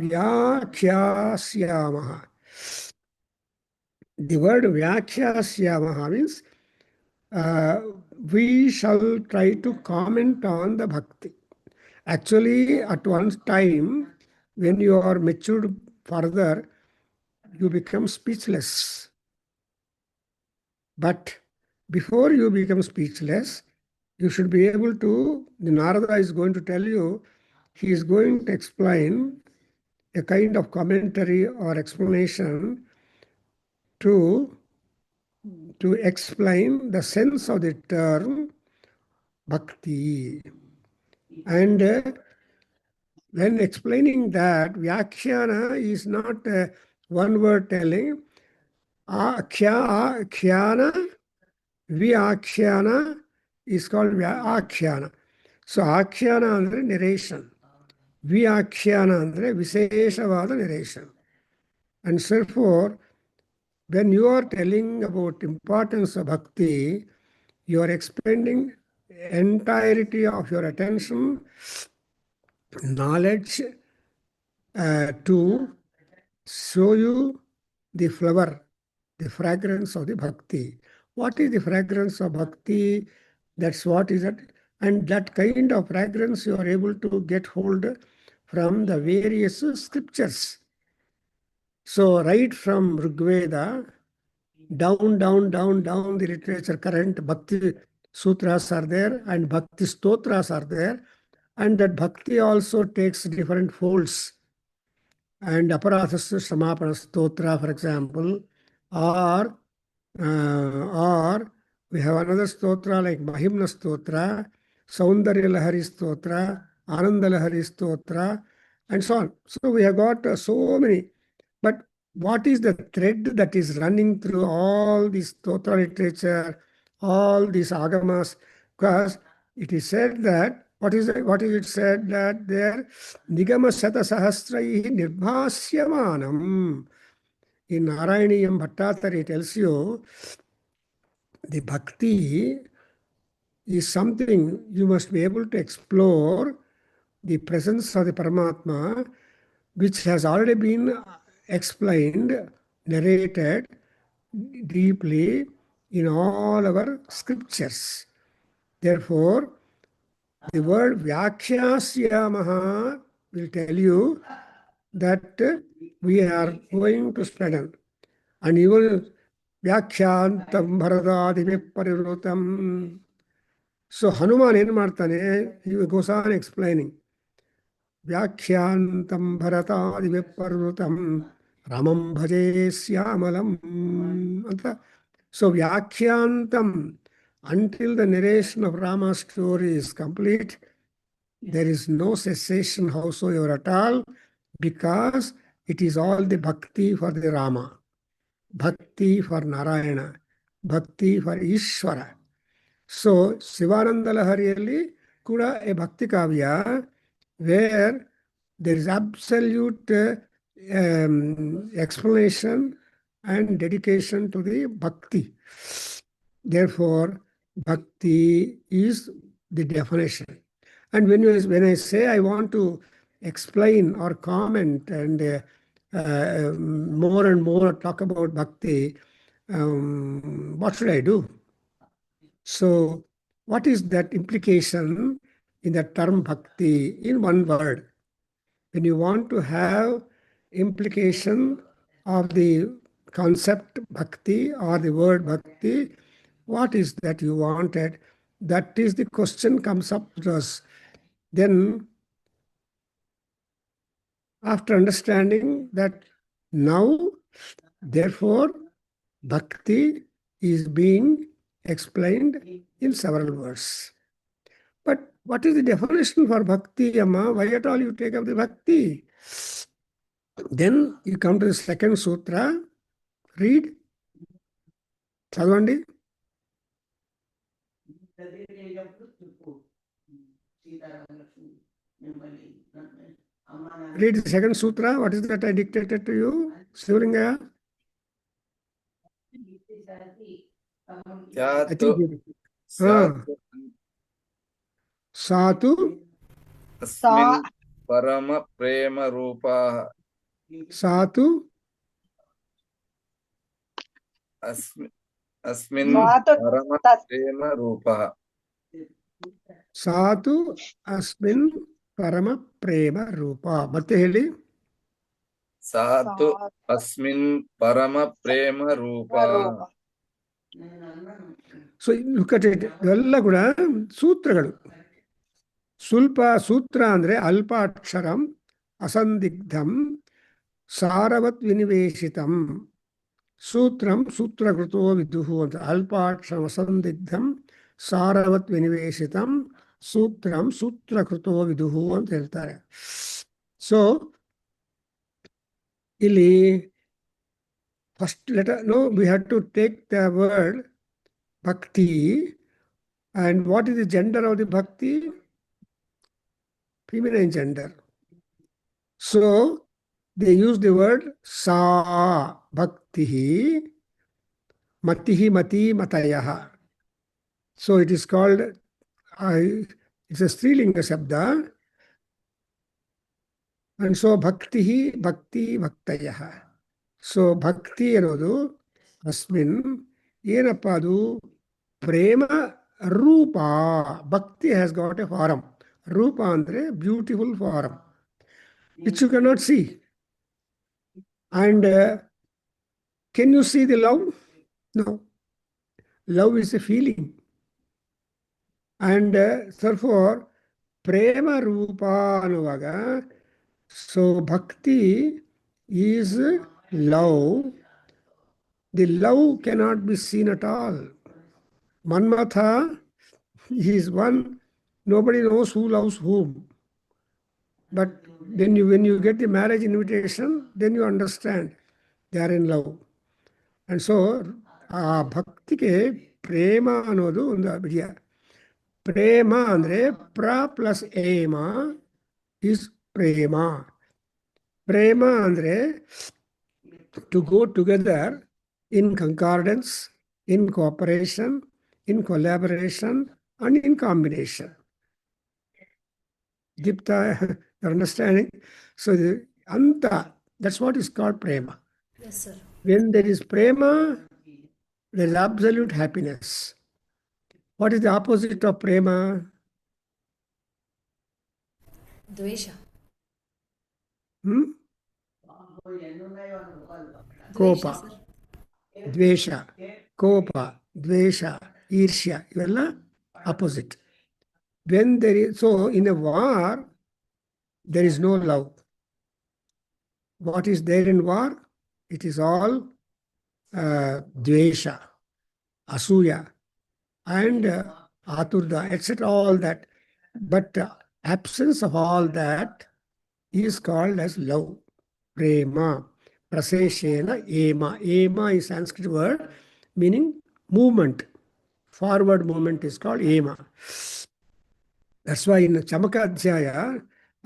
vyakyasyamaha. The word vyakyasyamaha means we shall try to comment on the bhakti. Actually, at one time, when you are matured further, you become speechless. But before you become speechless, you should be able to, the Narada is going to tell you, he is going to explain a kind of commentary or explanation to explain the sense of the term bhakti. And when explaining that, vyakhyana is not one word telling. Akhyana, vyakhyana is called akhyana. So akhyana andre narration. Vyakhyana andre visheshavada narration. And therefore, when you are telling about importance of bhakti, you are expending entirety of your attention, knowledge to show you the flower, the fragrance of the bhakti. What is the fragrance of bhakti? That's what is it. And that kind of fragrance you are able to get hold from the various scriptures. So right from Rigveda, down the literature current, Bhakti Sutras are there and Bhakti Stotras are there. And that Bhakti also takes different folds. And Aparadhasya Samapana Stotra, for example, or we have another stotra like Mahimna Stotra, Saundarya Lahari Stotra, Ananda Lahari Stotra, and so on. So we have got so many. But what is the thread that is running through all this stotra literature, all these agamas? Because it is said that, what is it said that there, Nigama Sata Sahasraihi Nirbhasyamanam. In Narayaniyam Bhattatari tells you, the bhakti is something you must be able to explore the presence of the Paramatma, which has already been explained, narrated deeply in all our scriptures. Therefore, the word vyakyasyamaha will tell you that we are going to spend. And even vyakyantam bharadadive parirutam. So Hanuman ಏನು ಮಾಡ್ತಾನೆ? He goes on explaining. ವ್ಯಾಖ್ಯಾಂತಂ ಭರತಾದಿ ವಿಪರ್ವೃತಂ ರಾಮಂ ಭಜೇ ಶ್ಯಾಮಲಂ ಅಂತ. So ವ್ಯಾಖ್ಯಾಂತಂ, until the narration of Rama's story is complete, there is no cessation howsoever at all, because it is all the bhakti for the Rama, bhakti for Narayana, bhakti for Ishvara. So Sivananda Lahariyalli kuda a bhakti kavya where there is absolute explanation and dedication to the bhakti. Therefore, bhakti is the definition. And when I say I want to explain or comment and more and more talk about bhakti, what should I do? So, what is that implication in the term bhakti in one word? When you want to have implication of the concept bhakti or the word bhakti, what is that you wanted? That is the question comes up to us. Then, after understanding that now, therefore, bhakti is being explained in several words. But what is the definition for bhakti, Amma? Why at all you take up the bhakti? Then you come to the second sutra. Read. Chadvandi. Read the second sutra. What is that I dictated to you? Sivalinga? I think you. Satu. अस्मिन् परम प्रेम रूपः Satu. अस्मिन् परम प्रेम रूपः Satu asmin parama prema rupa. ಮತ್ತೆ ಹೇಳಿ. ಸಾತು ಅಸ್ಮಿನ್ ಪರಮ ಪ್ರೇಮ ರೂಪ. ಸೊ ಲುಕ್ ಅಟ್ ಇಟ್, ಇವೆಲ್ಲ ಕೂಡ ಸೂತ್ರಗಳು. ಸ್ವಲ್ಪ ಸೂತ್ರ ಅಂದ್ರೆ ಅಲ್ಪ ಅಕ್ಷರಂ ಅಸಂದಿಗ್ಧಂ ಸಾರವತ್ ವಿನಿವೇಶಿತಂ. ಸೂತ್ರಂ ಸೂತ್ರಕೃತೋ ವಿದುಹು ಅಂತ. ಅಲ್ಪಾಕ್ಷರಂ ಅಸಂದಿಗ್ಧಂ ಸಾರವತ್ ವಿನಿವೇಶಿತಂ ಸೂತ್ರಂ ಸೂತ್ರಕೃತೋ ವಿದುಹು ಅಂತ ಹೇಳ್ತಾರೆ. ಸೊ ಇಲ್ಲಿ first we have to take the word bhakti, and what is the gender of the bhakti? Feminine gender. So they use the word sa bhaktihi matihi mati matayaha. So it is called, it's a strilinga shabda. And so bhaktihi bhakti bhaktayaha. So bhakti ಅನ್ನೋದು ಅಸ್ಮಿನ್ ಏನಪ್ಪ ಅದು? ಪ್ರೇಮ ರೂಪ. Bhakti has got a form. ರೂಪ ಅಂದ್ರೆ beautiful form which you cannot see. And can you see the love? No. Love is a feeling. And therefore, prema rupa ಅನ್ನುವಾಗ, so bhakti is love. The love cannot be seen at all. Manmatha is one. Nobody knows who loves whom. But when you get the marriage invitation, then you understand they are in love. And so, bhakti prema ಅನ್ನೋದು ಒಂದು ವಿಷಯ. ಪ್ರೇಮ ಅಂದರೆ ಪ್ರ plus ಏಮ is ಪ್ರೇಮ. ಪ್ರೇಮ ಅಂದರೆ to go together in concordance, in cooperation, in collaboration, and in combination. Deepta, you're understanding? So the anta, that's what is called prema. Yes, sir. When there is prema, there is absolute happiness. What is the opposite of prema? Dvesha. Kopa. Dvesha. Kopa. Dvesha. Irshya. ಇವೆಲ್ಲ opposite. When there is, so in a war, there is no love. What is there in war? It is all dvesha, asuya, and aturda, etc. All that. But absence of all that is called as love. Prema. Praseshena ema. Ema is Sanskrit word meaning movement. Forward movement is called ema. That's why in Chamaka Adhyaya,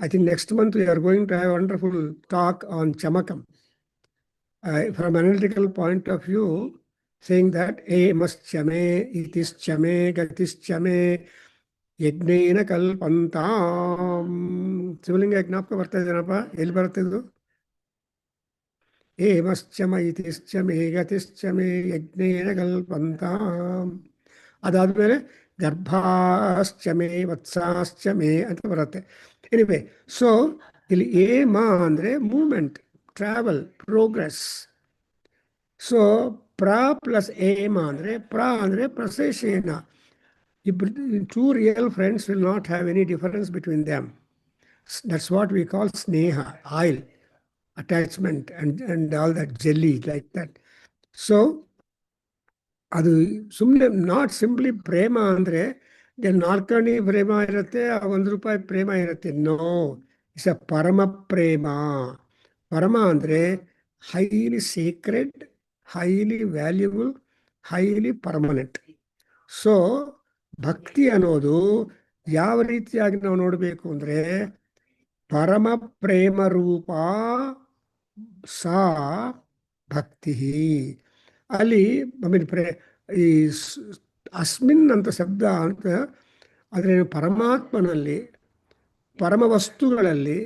I think next month we are going to have a wonderful talk on Chamakam. From an analytical point of view, saying that emas chame, itis chame, gatis chame, ಯಜ್ಞೇನ ಕಲ್ಪಂತಾಂ. ಶಿವಲಿಂಗ ಜ್ಞಾಪಕ ಬರ್ತಾ ಇದೇನಪ್ಪ? ಎಲ್ಲಿ ಬರ್ತಿದ್ದು? ಏಮಶ್ಚ ಮೈತಿಶ್ಚ ಮೇ ಗತಿಶ್ಚ ಮೇ ಯಜ್ಞೇನ ಕಲ್ಪಂತಾಂ. ಅದಾದಮೇಲೆ ಗರ್ಭಾಶ್ಚ ಮೇ ವತ್ಸಾಶ್ಚ ಮೇ ಅಂತ ಬರುತ್ತೆ. Anyway, so ಇಲ್ಲಿ ಏಮ ಅಂದರೆ moment, travel, progress. So ಪ್ರ ಪ್ಲಸ್ ಏಮ ಅಂದರೆ ಪ್ರಸೇಷೇನ. Two real friends will not have any difference between them. That's what we call sneha, oil, attachment, and all that jelly like that. So, ಅದು ಸುಮ್ಮನೆ not simply ಪ್ರೇಮ ಅಂದರೆ ನಾಲ್ಕಣಿ ಪ್ರೇಮ ಇರುತ್ತೆ, ₹1 ಪ್ರೇಮ ಇರುತ್ತೆ. No, it's a ಪರಮ ಪ್ರೇಮ. ಪರಮ ಅಂದರೆ highly sacred, highly valuable, highly permanent. So ಭಕ್ತಿ ಅನ್ನೋದು ಯಾವ ರೀತಿಯಾಗಿ ನಾವು ನೋಡಬೇಕು ಅಂದರೆ ಪರಮ ಪ್ರೇಮ ರೂಪ ಸಾ ಭಕ್ತಿ. ಅಲ್ಲಿ ಈ ಅಸ್ಮಿನ್ ಅಂತ ಶಬ್ದ ಅಂತ ಆದರೆ ಪರಮಾತ್ಮನಲ್ಲಿ, ಪರಮ ವಸ್ತುಗಳಲ್ಲಿ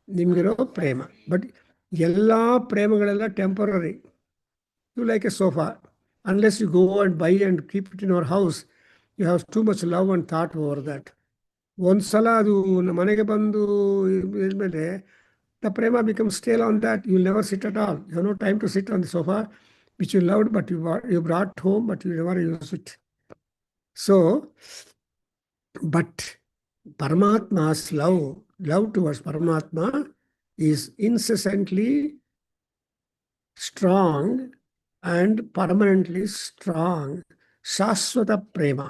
ನಿಮಗಿರೋ ಪ್ರೇಮ. ಬಟ್ ಎಲ್ಲ ಪ್ರೇಮಗಳೆಲ್ಲ temporary. You like a sofa. Unless you go and buy and keep it in your house, you have too much love and thought over that. ಒಂದು ಸಲ ಅದು ಮನೆಗೆ ಬಂದು ಇದ್ಮೇಲೆ the prema becomes stale on that. You will never sit at all. You have no time to sit on the sofa which you loved but you brought home but you never use it. So, but Paramatma's love towards Paramatma is incessantly strong and permanently strong. Shashwata prema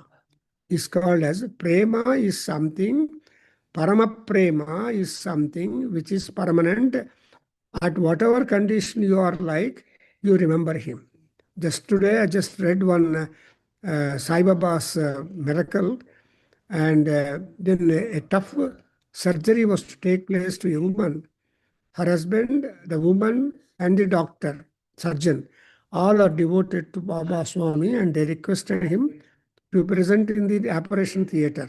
is called as prema is something, parama prema is something which is permanent. At whatever condition you are like, you remember him. Just today I just read one Sai Baba's miracle, and then a tough surgery was to take place to a woman. Her husband, the woman, and the doctor, surgeon, all are devoted to Baba Swami, and they requested him to be present in the operation theater.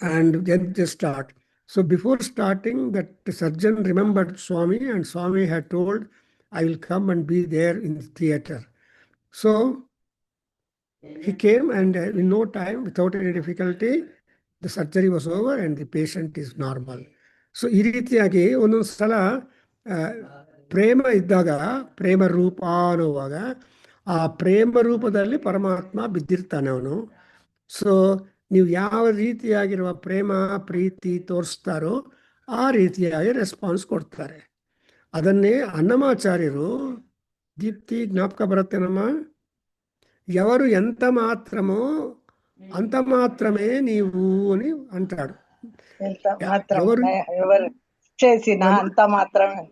And then they start. So before starting, that surgeon remembered Swami, and Swami had told, I will come and be there in the theater. So he came, and in no time, without any difficulty, the surgery was over and the patient is normal. So ಈ ರೀತಿಯಾಗಿ ಒಂದೊಂದು ಸಲ ಪ್ರೇಮ ಇದ್ದಾಗ, ಪ್ರೇಮ ರೂಪ ಅನ್ನುವಾಗ ಆ ಪ್ರೇಮ ರೂಪದಲ್ಲಿ ಪರಮಾತ್ಮ ಬಿದ್ದಿರ್ತಾನೆ ಅವನು. ಸೊ ನೀವು ಯಾವ ರೀತಿಯಾಗಿರುವ ಪ್ರೇಮ ಪ್ರೀತಿ ತೋರಿಸ್ತಾರೋ ಆ ರೀತಿಯಾಗಿ ರೆಸ್ಪಾನ್ಸ್ ಕೊಡ್ತಾರೆ. ಅದನ್ನೇ ಅನ್ನಮಾಚಾರ್ಯರು, ದೀಪ್ತಿ ಜ್ಞಾಪಕ ಬರುತ್ತೇನಮ್ಮ, ఎవరు ఎంత మాత్రమో అంత మాత్రమే నీవు అని అంటాడు. ఎవరు చేసిన అంత మాత్రమే,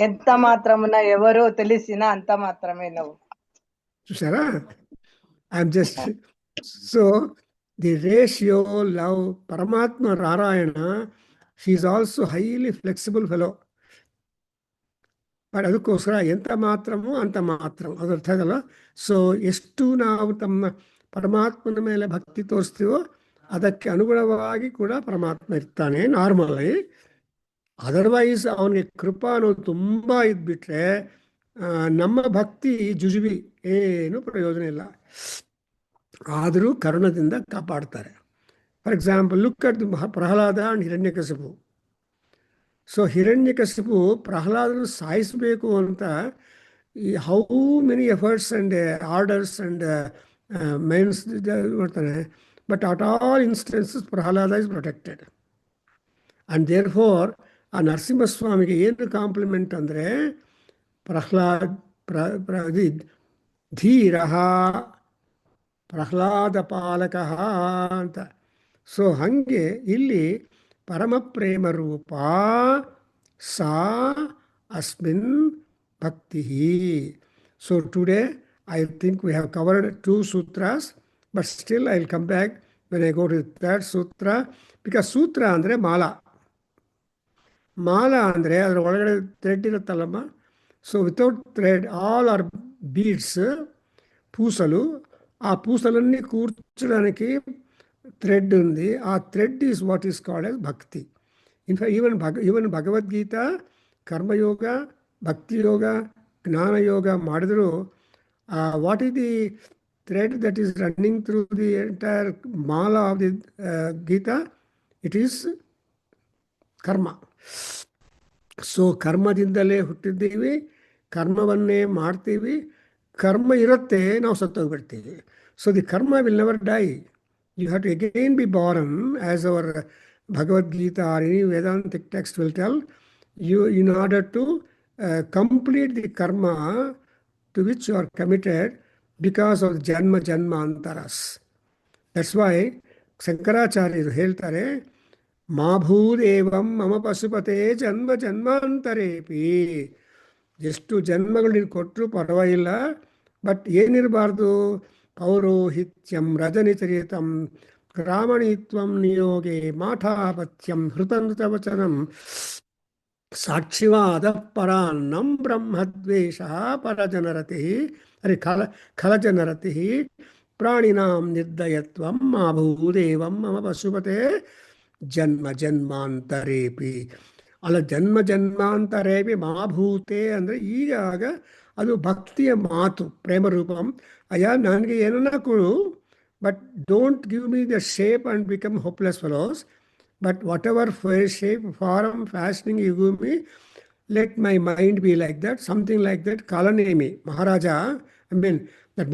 ఎంత మాత్రమున ఎవరు తెలిసిన అంత మాత్రమే నువ్వు. చూసారా? I'm just so the ratio love పరమాత్మ Narayana, she is also highly flexible fellow. But ಅದಕ್ಕೋಸ್ಕರ ಎಂತ ಮಾತ್ರಮೋ ಅಂತ ಮಾತ್ರ, ಅದು ಅರ್ಥ ಆಗಲ್ಲ. ಸೊ ಎಷ್ಟು ನಾವು ತಮ್ಮ ಪರಮಾತ್ಮನ ಮೇಲೆ ಭಕ್ತಿ ತೋರಿಸ್ತೀವೋ ಅದಕ್ಕೆ ಅನುಗುಣವಾಗಿ ಕೂಡ ಪರಮಾತ್ಮ ಇರ್ತಾನೆ ನಾರ್ಮಲಿ. ಅದರ್ವೈಸ್ ಅವನಿಗೆ ಕೃಪಾ ಅನ್ನೋದು ತುಂಬ ಇದ್ಬಿಟ್ರೆ ನಮ್ಮ ಭಕ್ತಿ ಜುಜುಬಿ, ಏನು ಪ್ರಯೋಜನ ಇಲ್ಲ. ಆದರೂ ಕರುಣದಿಂದ ಕಾಪಾಡ್ತಾರೆ. For example, look at the Prahlada and Hiranyakashipu. So Hiranyakashipu ಪ್ರಹ್ಲಾದನ್ನು ಸಾಯಿಸಬೇಕು ಅಂತ how many efforts and orders and mines ಮಾಡ್ತಾನೆ. But at all instances Prahlada is protected. And therefore ಆ ನರಸಿಂಹಸ್ವಾಮಿಗೆ ಏನು ಕಾಂಪ್ಲಿಮೆಂಟ್ ಅಂದರೆ ಧೀರ ಪ್ರಹ್ಲಾದ ಪಾಲಕ ಅಂತ. ಸೊ ಹಾಗೆ ಇಲ್ಲಿ ಪರಮ ಪ್ರೇಮ ರೂಪ ಸಾ ಅಸ್ಮಿನ್ ಭಕ್ತಿ. So today I think we have covered 2 sutras, but still I will come back when I go to the 3rd sutra, because sutra ಅಂದರೆ ಮಾಲಾ. ಮಾಲಾ ಅಂದರೆ ಅದರ ಒಳಗಡೆ ಥ್ರೆಡ್ ಇರುತ್ತಲ್ಲಮ್ಮ. So without thread all are beads, పూసలు. ఆ పూసలన్నీ కూర్చడానికి thread undi, a thread is what is called as bhakti. In fact, even Bhagavad Gita, Karma Yoga, Bhakti Yoga, Gnana Yoga, Madhuru, what is the thread that is running through the entire mala of the Gita? It is karma. So ಕರ್ಮದಿಂದಲೇ ಹುಟ್ಟಿದ್ದೀವಿ, ಕರ್ಮವನ್ನೇ ಮಾಡ್ತೀವಿ, ಕರ್ಮ ಇರುತ್ತೆ, ನಾವು ಸತ್ತೋಗ್ಬಿಡ್ತೀವಿ. So the karma will never die. You have to again be born, as our Bhagavad Gita or any Vedantic text will tell you, in order to complete the karma to which you are committed because of janma janmantaras. That's why ಶಂಕರಾಚಾರ್ಯರು ಹೇಳ್ತಾರೆ, ಮಾ ಭೂದೇವಂ ಮಮ ಪಶುಪತೆ ಜನ್ಮ ಜನ್ಮಾಂತರೇಪಿ. ಎಷ್ಟು ಜನ್ಮಗಳು ನೀನು ಕೊಟ್ಟರು ಪರವಾಗಿಲ್ಲ, ಬಟ್ ಏನಿರಬಾರ್ದು? ಪೌರೋಹಿತ್ಯಂ ರಜನಿಚರಿತಂ ಗ್ರಾಮಣೀತ್ವಂ ನಿಯೋಗೆ ಮಾಠಾಪತ್ಯಂ ಹೃತನೃತವಚನಂ ಸಾಕ್ಷಿವಾದ ಪರಾನ್ನಂ ಬ್ರಹ್ಮದ್ವೇಷ ಪರಜನರತಿ ಖಲಜನರತಿ ಪ್ರಾಣಿನಾಂ ನಿರ್ದಯತ್ವಂ ಮಾ ಭೂದೇವಂ ಮಮ ಪಶುಪತೆ ಜನ್ಮ ಜನ್ಮಾಂತರೇಪಿ. ಅಲ್ಲ, ಜನ್ಮ ಜನ್ಮಾಂತರೇಪಿ ಮಾಭೂತೆ ಅಂದರೆ ಈಗಾಗ ಅದು ಭಕ್ತಿಯ ಮಾತು, ಪ್ರೇಮರೂಪಂ. ಅಯ್ಯ, ನನಗೆ ಏನನ್ನ ಕೊಡು, but don't give me the shape and become hopeless fellows. But whatever shape, form, fashioning you give me, let my mind be like that, something like that. Kalanemi, Maharaja, that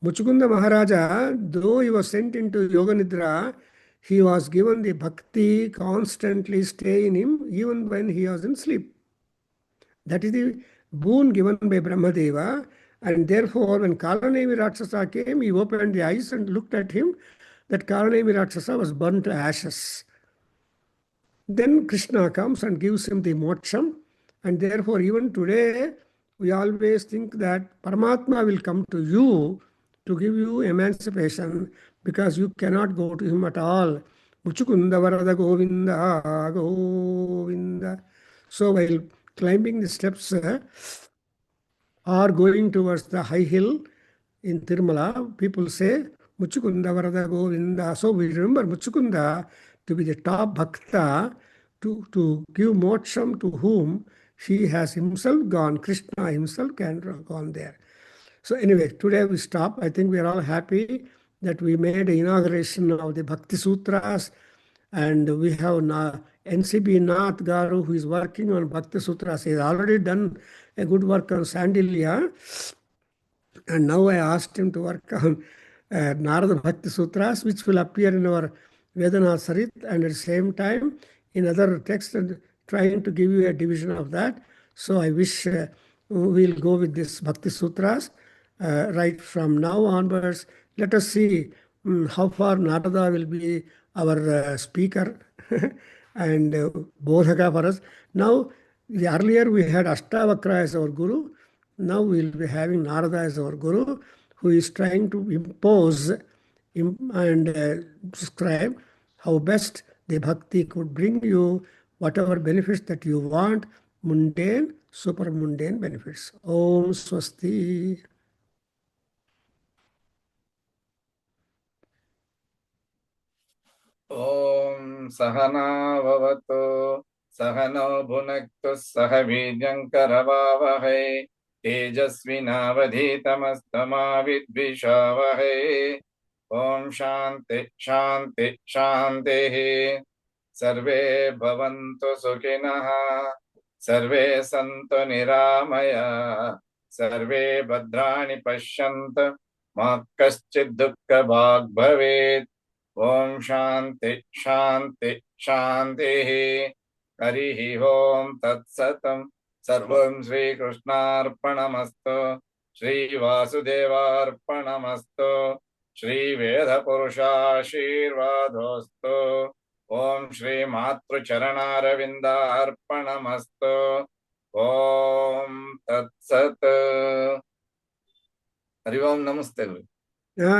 Muchukunda Maharaja, though he was sent into Yoga Nidra, he was given the bhakti constantly stay in him, even when he was in sleep. That is the boon given by Brahmadeva. And therefore, when Kalanemi Rakshasa came, he opened the eyes and looked at him. That Kalanemi Rakshasa was burnt to ashes. Then Krishna comes and gives him the moksham. And therefore, even today, we always think that Paramatma will come to you to give you emancipation, because you cannot go to him at all. Muchukunda Varada Govinda, Govinda. So while climbing the steps or going towards the high hill in Tirumala, people say, Muchukunda Varada Govinda. So we remember Muchukunda to be the top bhakta, to give moksham to whom he has himself gone. Krishna himself can gone there. So anyway, today we stop. I think we are all happy that we made the inauguration of the Bhakti Sutras, and we have NCB Nath Garu, who is working on Bhakti Sutras. He has already done a good work on Sandilya, and now I asked him to work on Narada Bhakti Sutras, which will appear in our Vedana Sarit, and at the same time in other texts, and trying to give you a division of that. So I wish we'll go with this Bhakti Sutras right from now onwards. Let us see how far Narada will be our speaker and Bodhaka for us. Now, earlier we had Ashtavakra as our Guru. Now we will be having Narada as our Guru, who is trying to impose and describe how best the bhakti could bring you whatever benefits that you want, mundane, super mundane benefits. Om Swasti. Om Sahana Bhavatu Sahano Bhunaktu Sahavijyankaravavahai Tejasvinavadhitamastama Vidvishavahai. Om Shanti Shanti Shanti. Sarve Bhavantu Sukhinaha, Sarve Santu Niramaya, Sarve Bhadrani Pashyanta, Ma Kaschid Dukkha Bhag Bhavet. Om Shanti Shanti Shanti. Harihi Om Tat Satam. Sarvam Sri Krishnarpanamastu, Sri Vasudevarpanamastu, Sri Veda Purushashirvadostu. Om Shri Matru Charanaravinda Arpanamastu. Om Tat Sat. Hari Om Namaste.